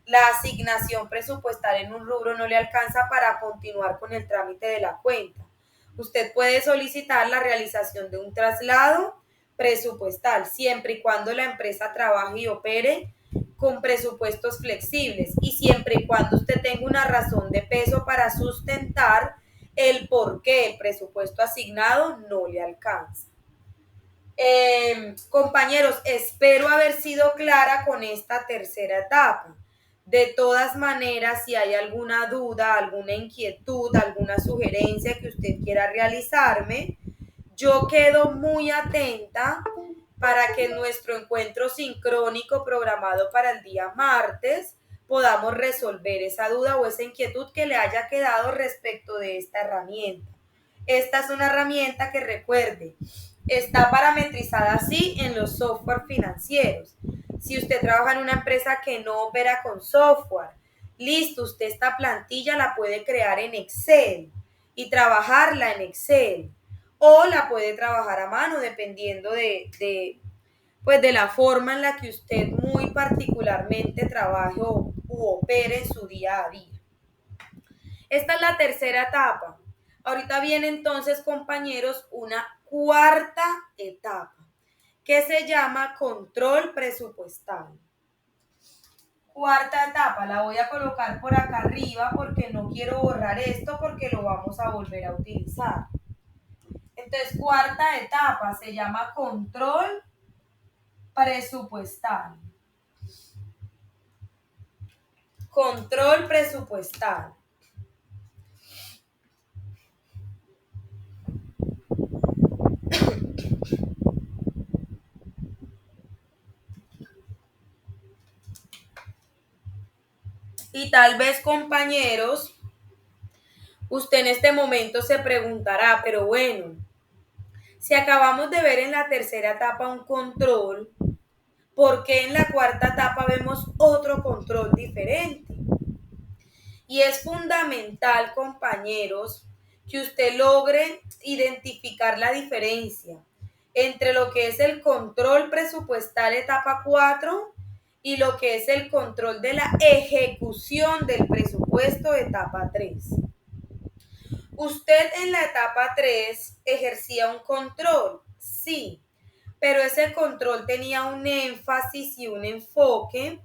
La asignación presupuestal en un rubro no le alcanza para continuar con el trámite de la cuenta. Usted puede solicitar la realización de un traslado presupuestal siempre y cuando la empresa trabaje y opere con presupuestos flexibles y siempre y cuando usted tenga una razón de peso para sustentar el por qué el presupuesto asignado no le alcanza. Compañeros, espero haber sido clara con esta tercera etapa. De todas maneras, si hay alguna duda, alguna inquietud, alguna sugerencia que usted quiera realizarme, yo quedo muy atenta para que nuestro encuentro sincrónico programado para el día martes podamos resolver esa duda o esa inquietud que le haya quedado respecto de esta herramienta. Esta es una herramienta que, recuerde, está parametrizada así en los software financieros. Si usted trabaja en una empresa que no opera con software, listo, usted esta plantilla la puede crear en Excel y trabajarla en Excel. O la puede trabajar a mano dependiendo pues de la forma en la que usted muy particularmente trabaje u opere en su día a día. Esta es la tercera etapa. Ahorita viene entonces, compañeros, una cuarta etapa que se llama control presupuestal. Cuarta etapa, la voy a colocar por acá arriba porque no quiero borrar esto porque lo vamos a volver a utilizar. Entonces, cuarta etapa se llama control presupuestal. Control presupuestal. Y tal vez, compañeros, usted en este momento se preguntará, pero bueno, si acabamos de ver en la tercera etapa un control, ¿por qué en la cuarta etapa vemos otro control diferente? Y es fundamental, compañeros, que usted logre identificar la diferencia entre lo que es el control presupuestal etapa 4 y lo que es el control de la ejecución del presupuesto etapa 3. Usted en la etapa 3 ejercía un control, sí, pero ese control tenía un énfasis y un enfoque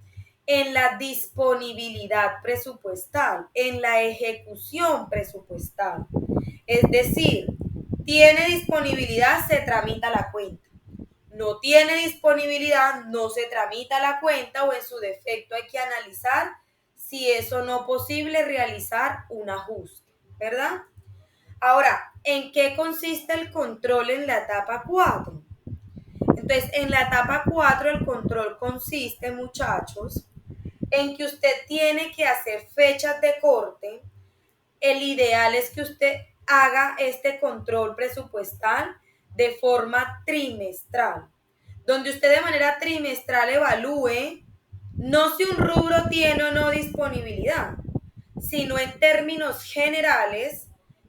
en la disponibilidad presupuestal, en la ejecución presupuestal. Es decir, tiene disponibilidad, se tramita la cuenta. No tiene disponibilidad, no se tramita la cuenta o en su defecto hay que analizar si es o no posible realizar un ajuste, ¿verdad? Ahora, ¿en qué consiste el control en la etapa 4? Entonces, en la etapa 4 el control consiste, muchachos, en que usted tiene que hacer fechas de corte. El ideal es que usted haga este control presupuestal de forma trimestral, donde usted de manera trimestral evalúe no si un rubro tiene o no disponibilidad, sino en términos generales,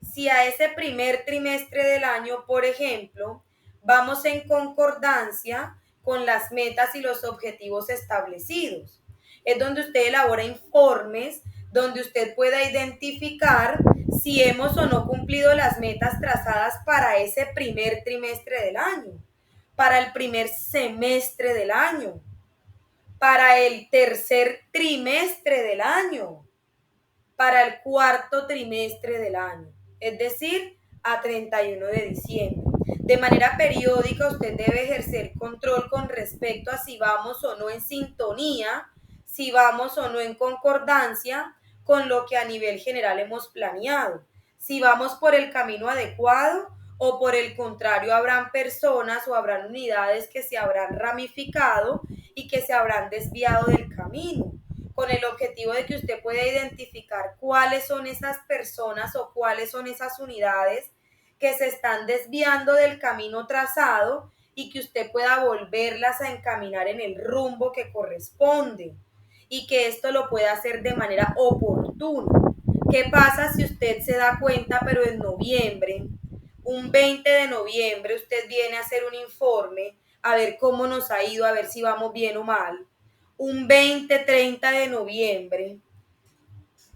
si a ese primer trimestre del año, por ejemplo, vamos en concordancia con las metas y los objetivos establecidos. Es donde usted elabora informes, donde usted pueda identificar si hemos o no cumplido las metas trazadas para ese primer trimestre del año, para el primer semestre del año, para el tercer trimestre del año, para el cuarto trimestre del año, es decir, a 31 de diciembre. De manera periódica usted debe ejercer control con respecto a si vamos o no en sintonía, si vamos o no en concordancia con lo que a nivel general hemos planeado, si vamos por el camino adecuado o por el contrario habrán personas o habrán unidades que se habrán ramificado y que se habrán desviado del camino, con el objetivo de que usted pueda identificar cuáles son esas personas o cuáles son esas unidades que se están desviando del camino trazado y que usted pueda volverlas a encaminar en el rumbo que corresponde y que esto lo pueda hacer de manera oportuna. ¿Qué pasa si usted se da cuenta, pero en noviembre, un 20 de noviembre, usted viene a hacer un informe, a ver cómo nos ha ido, a ver si vamos bien o mal? Un 20-30 de noviembre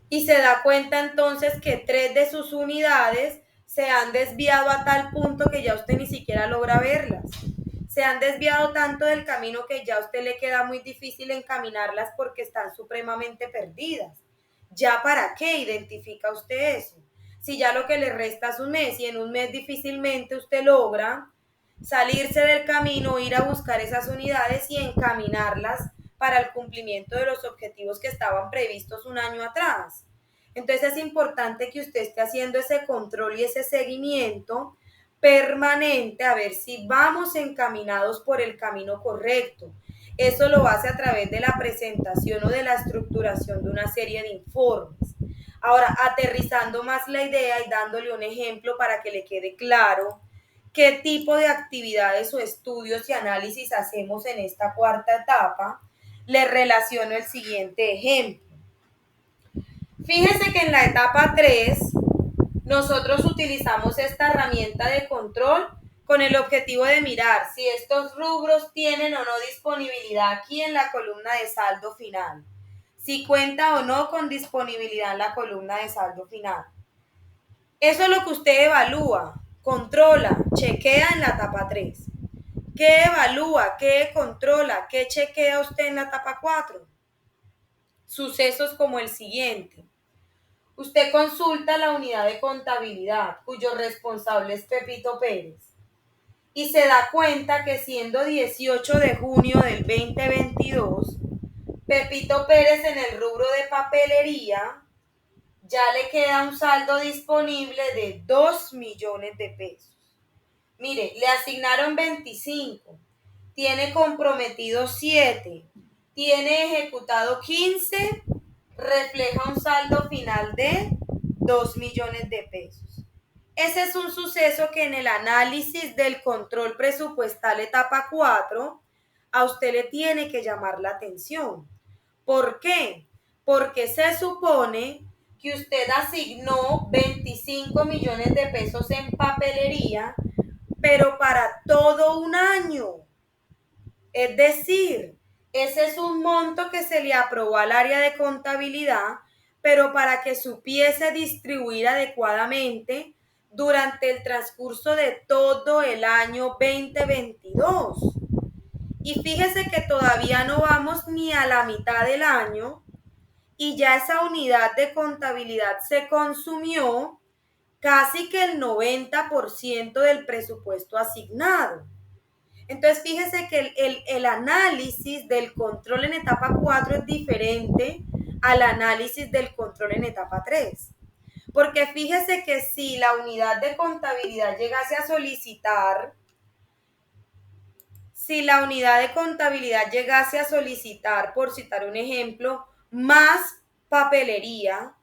y se da cuenta entonces que 3 de sus unidades se han desviado a tal punto que ya usted ni siquiera logra verlas. Se han desviado tanto del camino que ya a usted le queda muy difícil encaminarlas porque están supremamente perdidas. ¿Ya para qué identifica usted eso? Si ya lo que le resta es un mes y en un mes difícilmente usted logra salirse del camino, ir a buscar esas unidades y encaminarlas para el cumplimiento de los objetivos que estaban previstos un año atrás. Entonces es importante que usted esté haciendo ese control y ese seguimiento permanente a ver si vamos encaminados por el camino correcto. Eso lo hace a través de la presentación o de la estructuración de una serie de informes. Ahora, aterrizando más la idea y dándole un ejemplo para que le quede claro qué tipo de actividades o estudios y análisis hacemos en esta cuarta etapa, le relaciono el siguiente ejemplo. Fíjese que en la etapa 3 nosotros utilizamos esta herramienta de control con el objetivo de mirar si estos rubros tienen o no disponibilidad aquí en la columna de saldo final, si cuenta o no con disponibilidad en la columna de saldo final. Eso es lo que usted evalúa, controla, chequea en la etapa 3. ¿Qué evalúa, qué controla, qué chequea usted en la etapa 4? Sucesos como el siguiente. Usted consulta la unidad de contabilidad, cuyo responsable es Pepito Pérez, y se da cuenta que siendo 18 de junio del 2022, Pepito Pérez en el rubro de papelería ya le queda un saldo disponible de 2 millones de pesos. Mire, le asignaron 25, tiene comprometido 7, tiene ejecutado 15, refleja un saldo final de 2 millones de pesos. Ese es un suceso que en el análisis del control presupuestal etapa 4 a usted le tiene que llamar la atención. ¿Por qué? Porque se supone que usted asignó 25 millones de pesos en papelería, pero para todo un año. Es decir, ese es un monto que se le aprobó al área de contabilidad, pero para que supiese distribuir adecuadamente durante el transcurso de todo el año 2022. Y fíjese que todavía no vamos ni a la mitad del año y ya esa unidad de contabilidad se consumió casi que el 90% del presupuesto asignado. Entonces, fíjese que el análisis del control en etapa 4 es diferente al análisis del control en etapa 3. Porque fíjese que si la unidad de contabilidad llegase a solicitar si la unidad de contabilidad llegase a solicitar, por citar un ejemplo, más papelería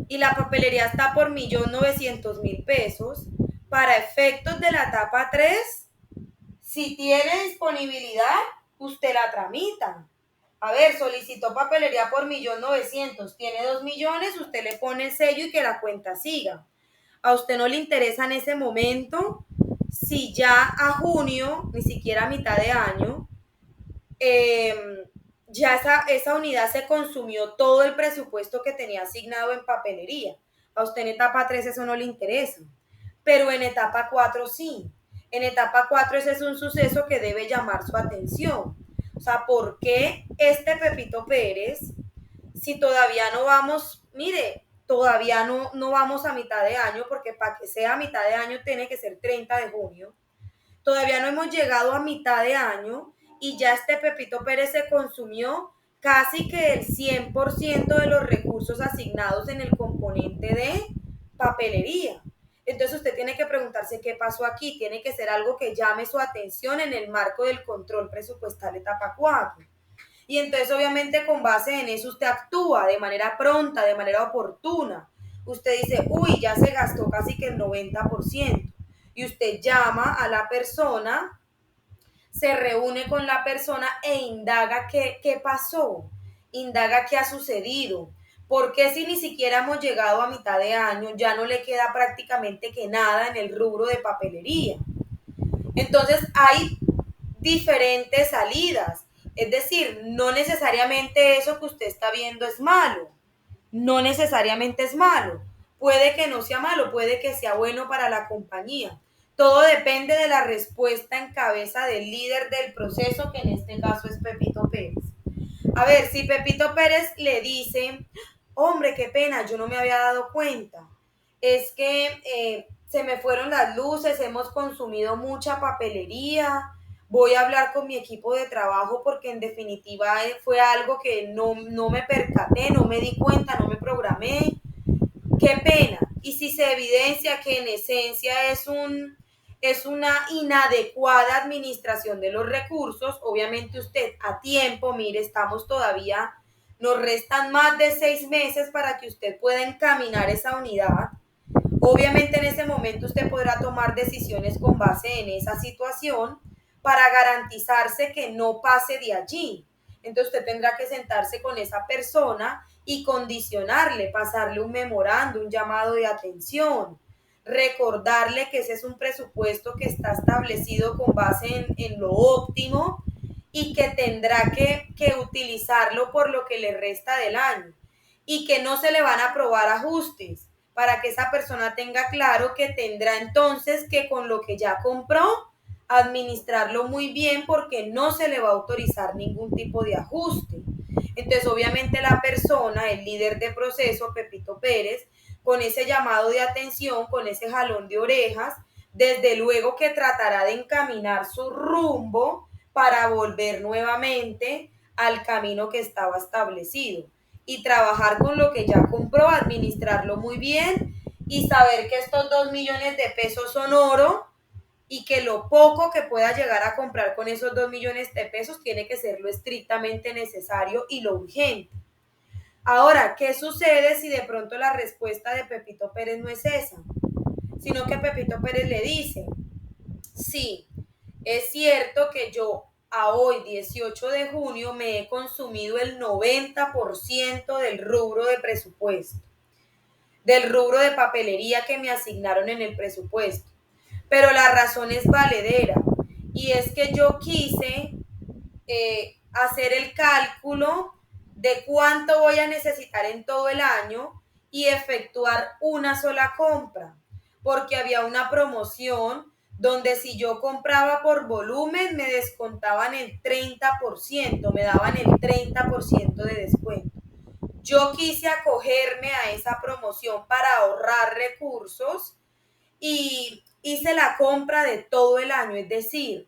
y la papelería está por 1.900.000 pesos, para efectos de la etapa 3, si tiene disponibilidad, usted la tramita. A ver, solicitó papelería por 1.900.000, tiene 2 millones, usted le pone el sello y que la cuenta siga. A usted no le interesa en ese momento si ya a junio, ni siquiera a mitad de año, ya esa unidad se consumió todo el presupuesto que tenía asignado en papelería. A usted en etapa 3 eso no le interesa, pero en etapa 4 sí. En etapa 4 ese es un suceso que debe llamar su atención. O sea, ¿por qué este Pepito Pérez, si todavía no vamos, mire, todavía no vamos a mitad de año, porque para que sea mitad de año tiene que ser 30 de junio, todavía no hemos llegado a mitad de año y ya este Pepito Pérez se consumió casi que el 100% de los recursos asignados en el componente de papelería? Entonces usted tiene que preguntarse qué pasó aquí, tiene que ser algo que llame su atención en el marco del control presupuestal etapa 4. Y entonces obviamente con base en eso usted actúa de manera pronta, de manera oportuna. Usted dice, uy, ya se gastó casi que el 90%. Y usted llama a la persona, se reúne con la persona e indaga qué pasó, indaga qué ha sucedido. ¿Por qué si ni siquiera hemos llegado a mitad de año ya no le queda prácticamente que nada en el rubro de papelería? Entonces hay diferentes salidas. Es decir, no necesariamente eso que usted está viendo es malo. No necesariamente es malo. Puede que no sea malo, puede que sea bueno para la compañía. Todo depende de la respuesta en cabeza del líder del proceso, que en este caso es Pepito Pérez. A ver, si Pepito Pérez le dice, hombre, qué pena, yo no me había dado cuenta, es que se me fueron las luces, hemos consumido mucha papelería, voy a hablar con mi equipo de trabajo porque en definitiva fue algo que no me percaté, no me di cuenta, no me programé, qué pena. Y si se evidencia que en esencia es una inadecuada administración de los recursos, obviamente usted a tiempo, mire, estamos todavía, nos restan más de 6 meses para que usted pueda encaminar esa unidad. Obviamente en ese momento usted podrá tomar decisiones con base en esa situación para garantizarse que no pase de allí. Entonces usted tendrá que sentarse con esa persona y condicionarle, pasarle un memorando, un llamado de atención, recordarle que ese es un presupuesto que está establecido con base en lo óptimo y que tendrá que utilizarlo por lo que le resta del año y que no se le van a aprobar ajustes, para que esa persona tenga claro que tendrá entonces que con lo que ya compró administrarlo muy bien, porque no se le va a autorizar ningún tipo de ajuste. Entonces obviamente la persona, el líder de proceso, Pepito Pérez, con ese llamado de atención, con ese jalón de orejas, desde luego que tratará de encaminar su rumbo para volver nuevamente al camino que estaba establecido y trabajar con lo que ya compró, administrarlo muy bien y saber que estos 2 millones de pesos son oro y que lo poco que pueda llegar a comprar con esos 2 millones de pesos tiene que ser lo estrictamente necesario y lo urgente. Ahora, ¿qué sucede si de pronto la respuesta de Pepito Pérez no es esa? Sino que Pepito Pérez le dice, sí, es cierto que yo a hoy, 18 de junio, me he consumido el 90% del rubro de presupuesto, del rubro de papelería que me asignaron en el presupuesto. Pero la razón es valedera y es que yo quise hacer el cálculo de cuánto voy a necesitar en todo el año y efectuar una sola compra, porque había una promoción donde si yo compraba por volumen me descontaban el 30%, me daban el 30% de descuento. Yo quise acogerme a esa promoción para ahorrar recursos y hice la compra de todo el año, es decir,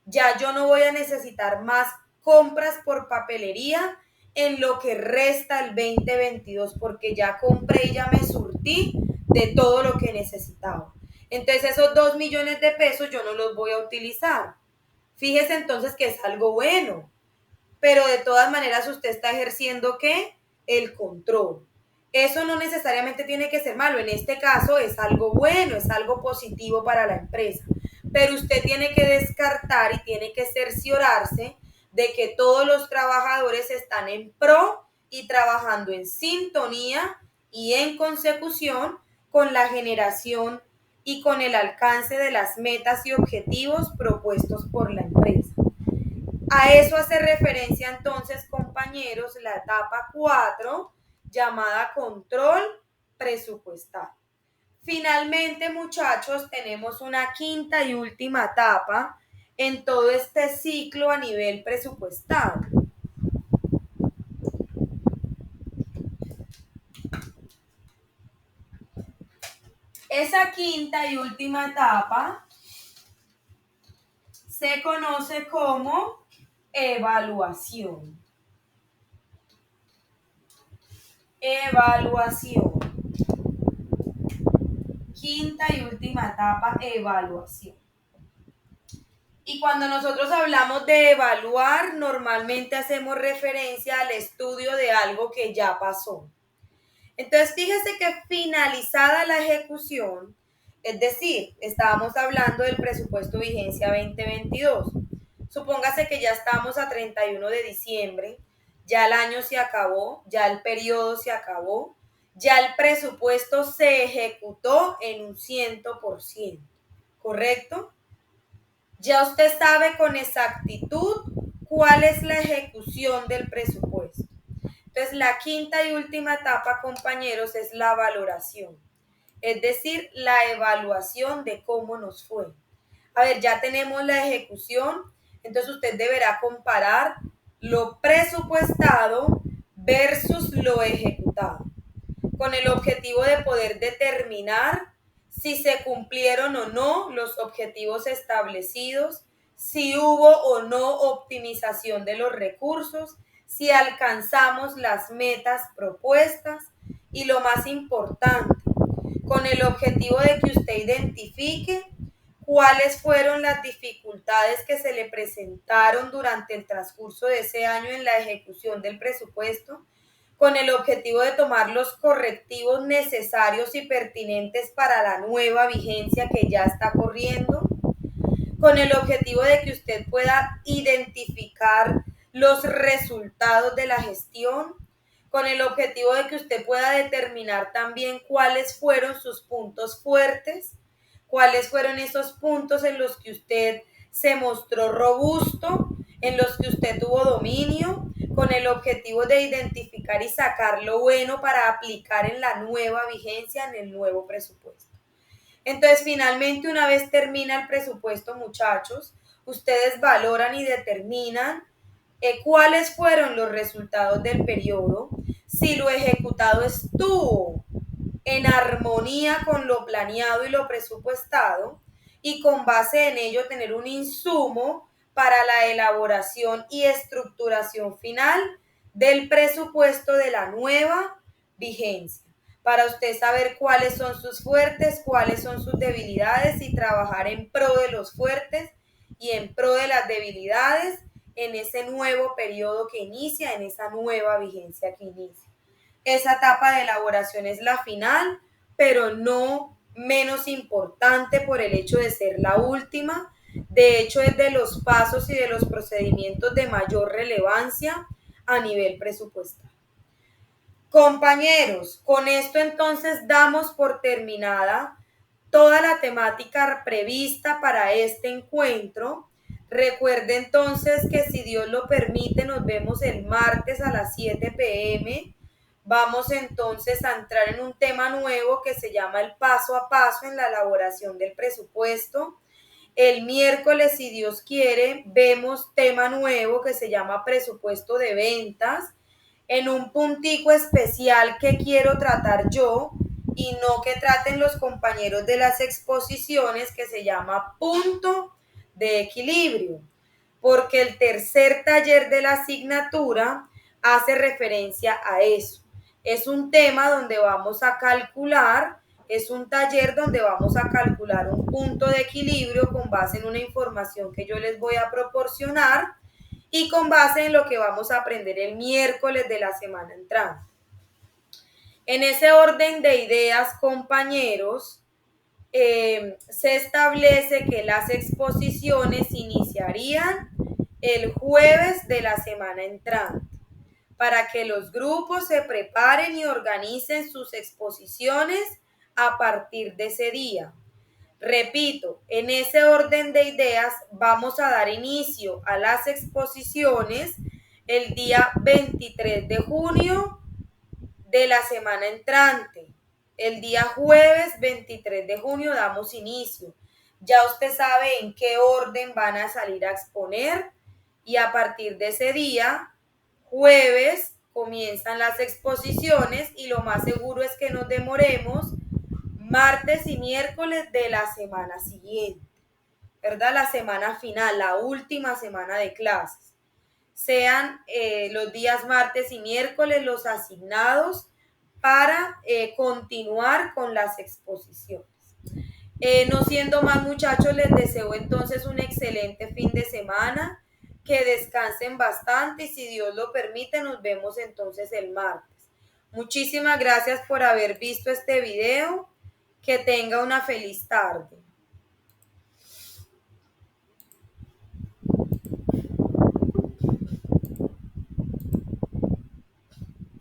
ya yo no voy a necesitar más compras por papelería en lo que resta el 2022, porque ya compré y ya me surtí de todo lo que necesitaba. Entonces esos 2 millones de pesos yo no los voy a utilizar. Fíjese entonces que es algo bueno, pero de todas maneras usted está ejerciendo ¿qué? El control. Eso no necesariamente tiene que ser malo, en este caso es algo bueno, es algo positivo para la empresa, pero usted tiene que descartar y tiene que cerciorarse de que todos los trabajadores están en pro y trabajando en sintonía y en consecución con la generación y con el alcance de las metas y objetivos propuestos por la empresa. A eso hace referencia entonces, compañeros, la etapa 4, llamada control presupuestal. Finalmente, muchachos, tenemos una quinta y última etapa en todo este ciclo a nivel presupuestal. Esa quinta y última etapa se conoce como evaluación. Evaluación. Quinta y última etapa, evaluación. Y cuando nosotros hablamos de evaluar, normalmente hacemos referencia al estudio de algo que ya pasó. Entonces, fíjese que finalizada la ejecución, es decir, estábamos hablando del presupuesto vigencia 2022. Supóngase que ya estamos a 31 de diciembre, ya el año se acabó, ya el periodo se acabó, ya el presupuesto se ejecutó en un 100%, ¿correcto? Ya usted sabe con exactitud cuál es la ejecución del presupuesto. Entonces, la quinta y última etapa, compañeros, es la valoración, es decir, la evaluación de cómo nos fue. A ver, ya tenemos la ejecución, entonces usted deberá comparar lo presupuestado versus lo ejecutado, con el objetivo de poder determinar si se cumplieron o no los objetivos establecidos, si hubo o no optimización de los recursos, si alcanzamos las metas propuestas y lo más importante, con el objetivo de que usted identifique cuáles fueron las dificultades que se le presentaron durante el transcurso de ese año en la ejecución del presupuesto, con el objetivo de tomar los correctivos necesarios y pertinentes para la nueva vigencia que ya está corriendo, con el objetivo de que usted pueda identificar los resultados de la gestión, con el objetivo de que usted pueda determinar también cuáles fueron sus puntos fuertes, cuáles fueron esos puntos en los que usted se mostró robusto, en los que usted tuvo dominio, con el objetivo de identificar y sacar lo bueno para aplicar en la nueva vigencia, en el nuevo presupuesto. Entonces, finalmente, una vez termina el presupuesto, muchachos, ustedes valoran y determinan cuáles fueron los resultados del periodo, si lo ejecutado estuvo en armonía con lo planeado y lo presupuestado, y con base en ello tener un insumo para la elaboración y estructuración final del presupuesto de la nueva vigencia, para usted saber cuáles son sus fuertes, cuáles son sus debilidades y trabajar en pro de los fuertes y en pro de las debilidades en ese nuevo periodo que inicia, en esa nueva vigencia que inicia. Esa etapa de elaboración es la final, pero no menos importante por el hecho de ser la última. De hecho, es de los pasos y de los procedimientos de mayor relevancia a nivel presupuestal. Compañeros, con esto entonces damos por terminada toda la temática prevista para este encuentro. Recuerde entonces que si Dios lo permite, nos vemos el martes a las 7 p.m. Vamos entonces a entrar en un tema nuevo que se llama el paso a paso en la elaboración del presupuesto. El miércoles, si Dios quiere, vemos tema nuevo que se llama presupuesto de ventas, en un puntico especial que quiero tratar yo y no que traten los compañeros de las exposiciones, que se llama punto de equilibrio, porque el tercer taller de la asignatura hace referencia a eso. Es un tema donde vamos a calcular Es un taller donde vamos a calcular un punto de equilibrio con base en una información que yo les voy a proporcionar y con base en lo que vamos a aprender el miércoles de la semana entrante. En ese orden de ideas, compañeros, se establece que las exposiciones iniciarían el jueves de la semana entrante para que los grupos se preparen y organicen sus exposiciones a partir de ese día. Repito, en ese orden de ideas vamos a dar inicio a las exposiciones el día 23 de junio de la semana entrante. El día jueves 23 de junio damos inicio. Ya usted sabe en qué orden van a salir a exponer y a partir de ese día, jueves, comienzan las exposiciones y lo más seguro es que nos demoremos martes y miércoles de la semana siguiente, ¿verdad? La semana final, la última semana de clases. Sean los días martes y miércoles los asignados para continuar con las exposiciones. No siendo más, muchachos, les deseo entonces un excelente fin de semana, que descansen bastante y si Dios lo permite nos vemos entonces el martes. Muchísimas gracias por haber visto este video. Que tenga una feliz tarde.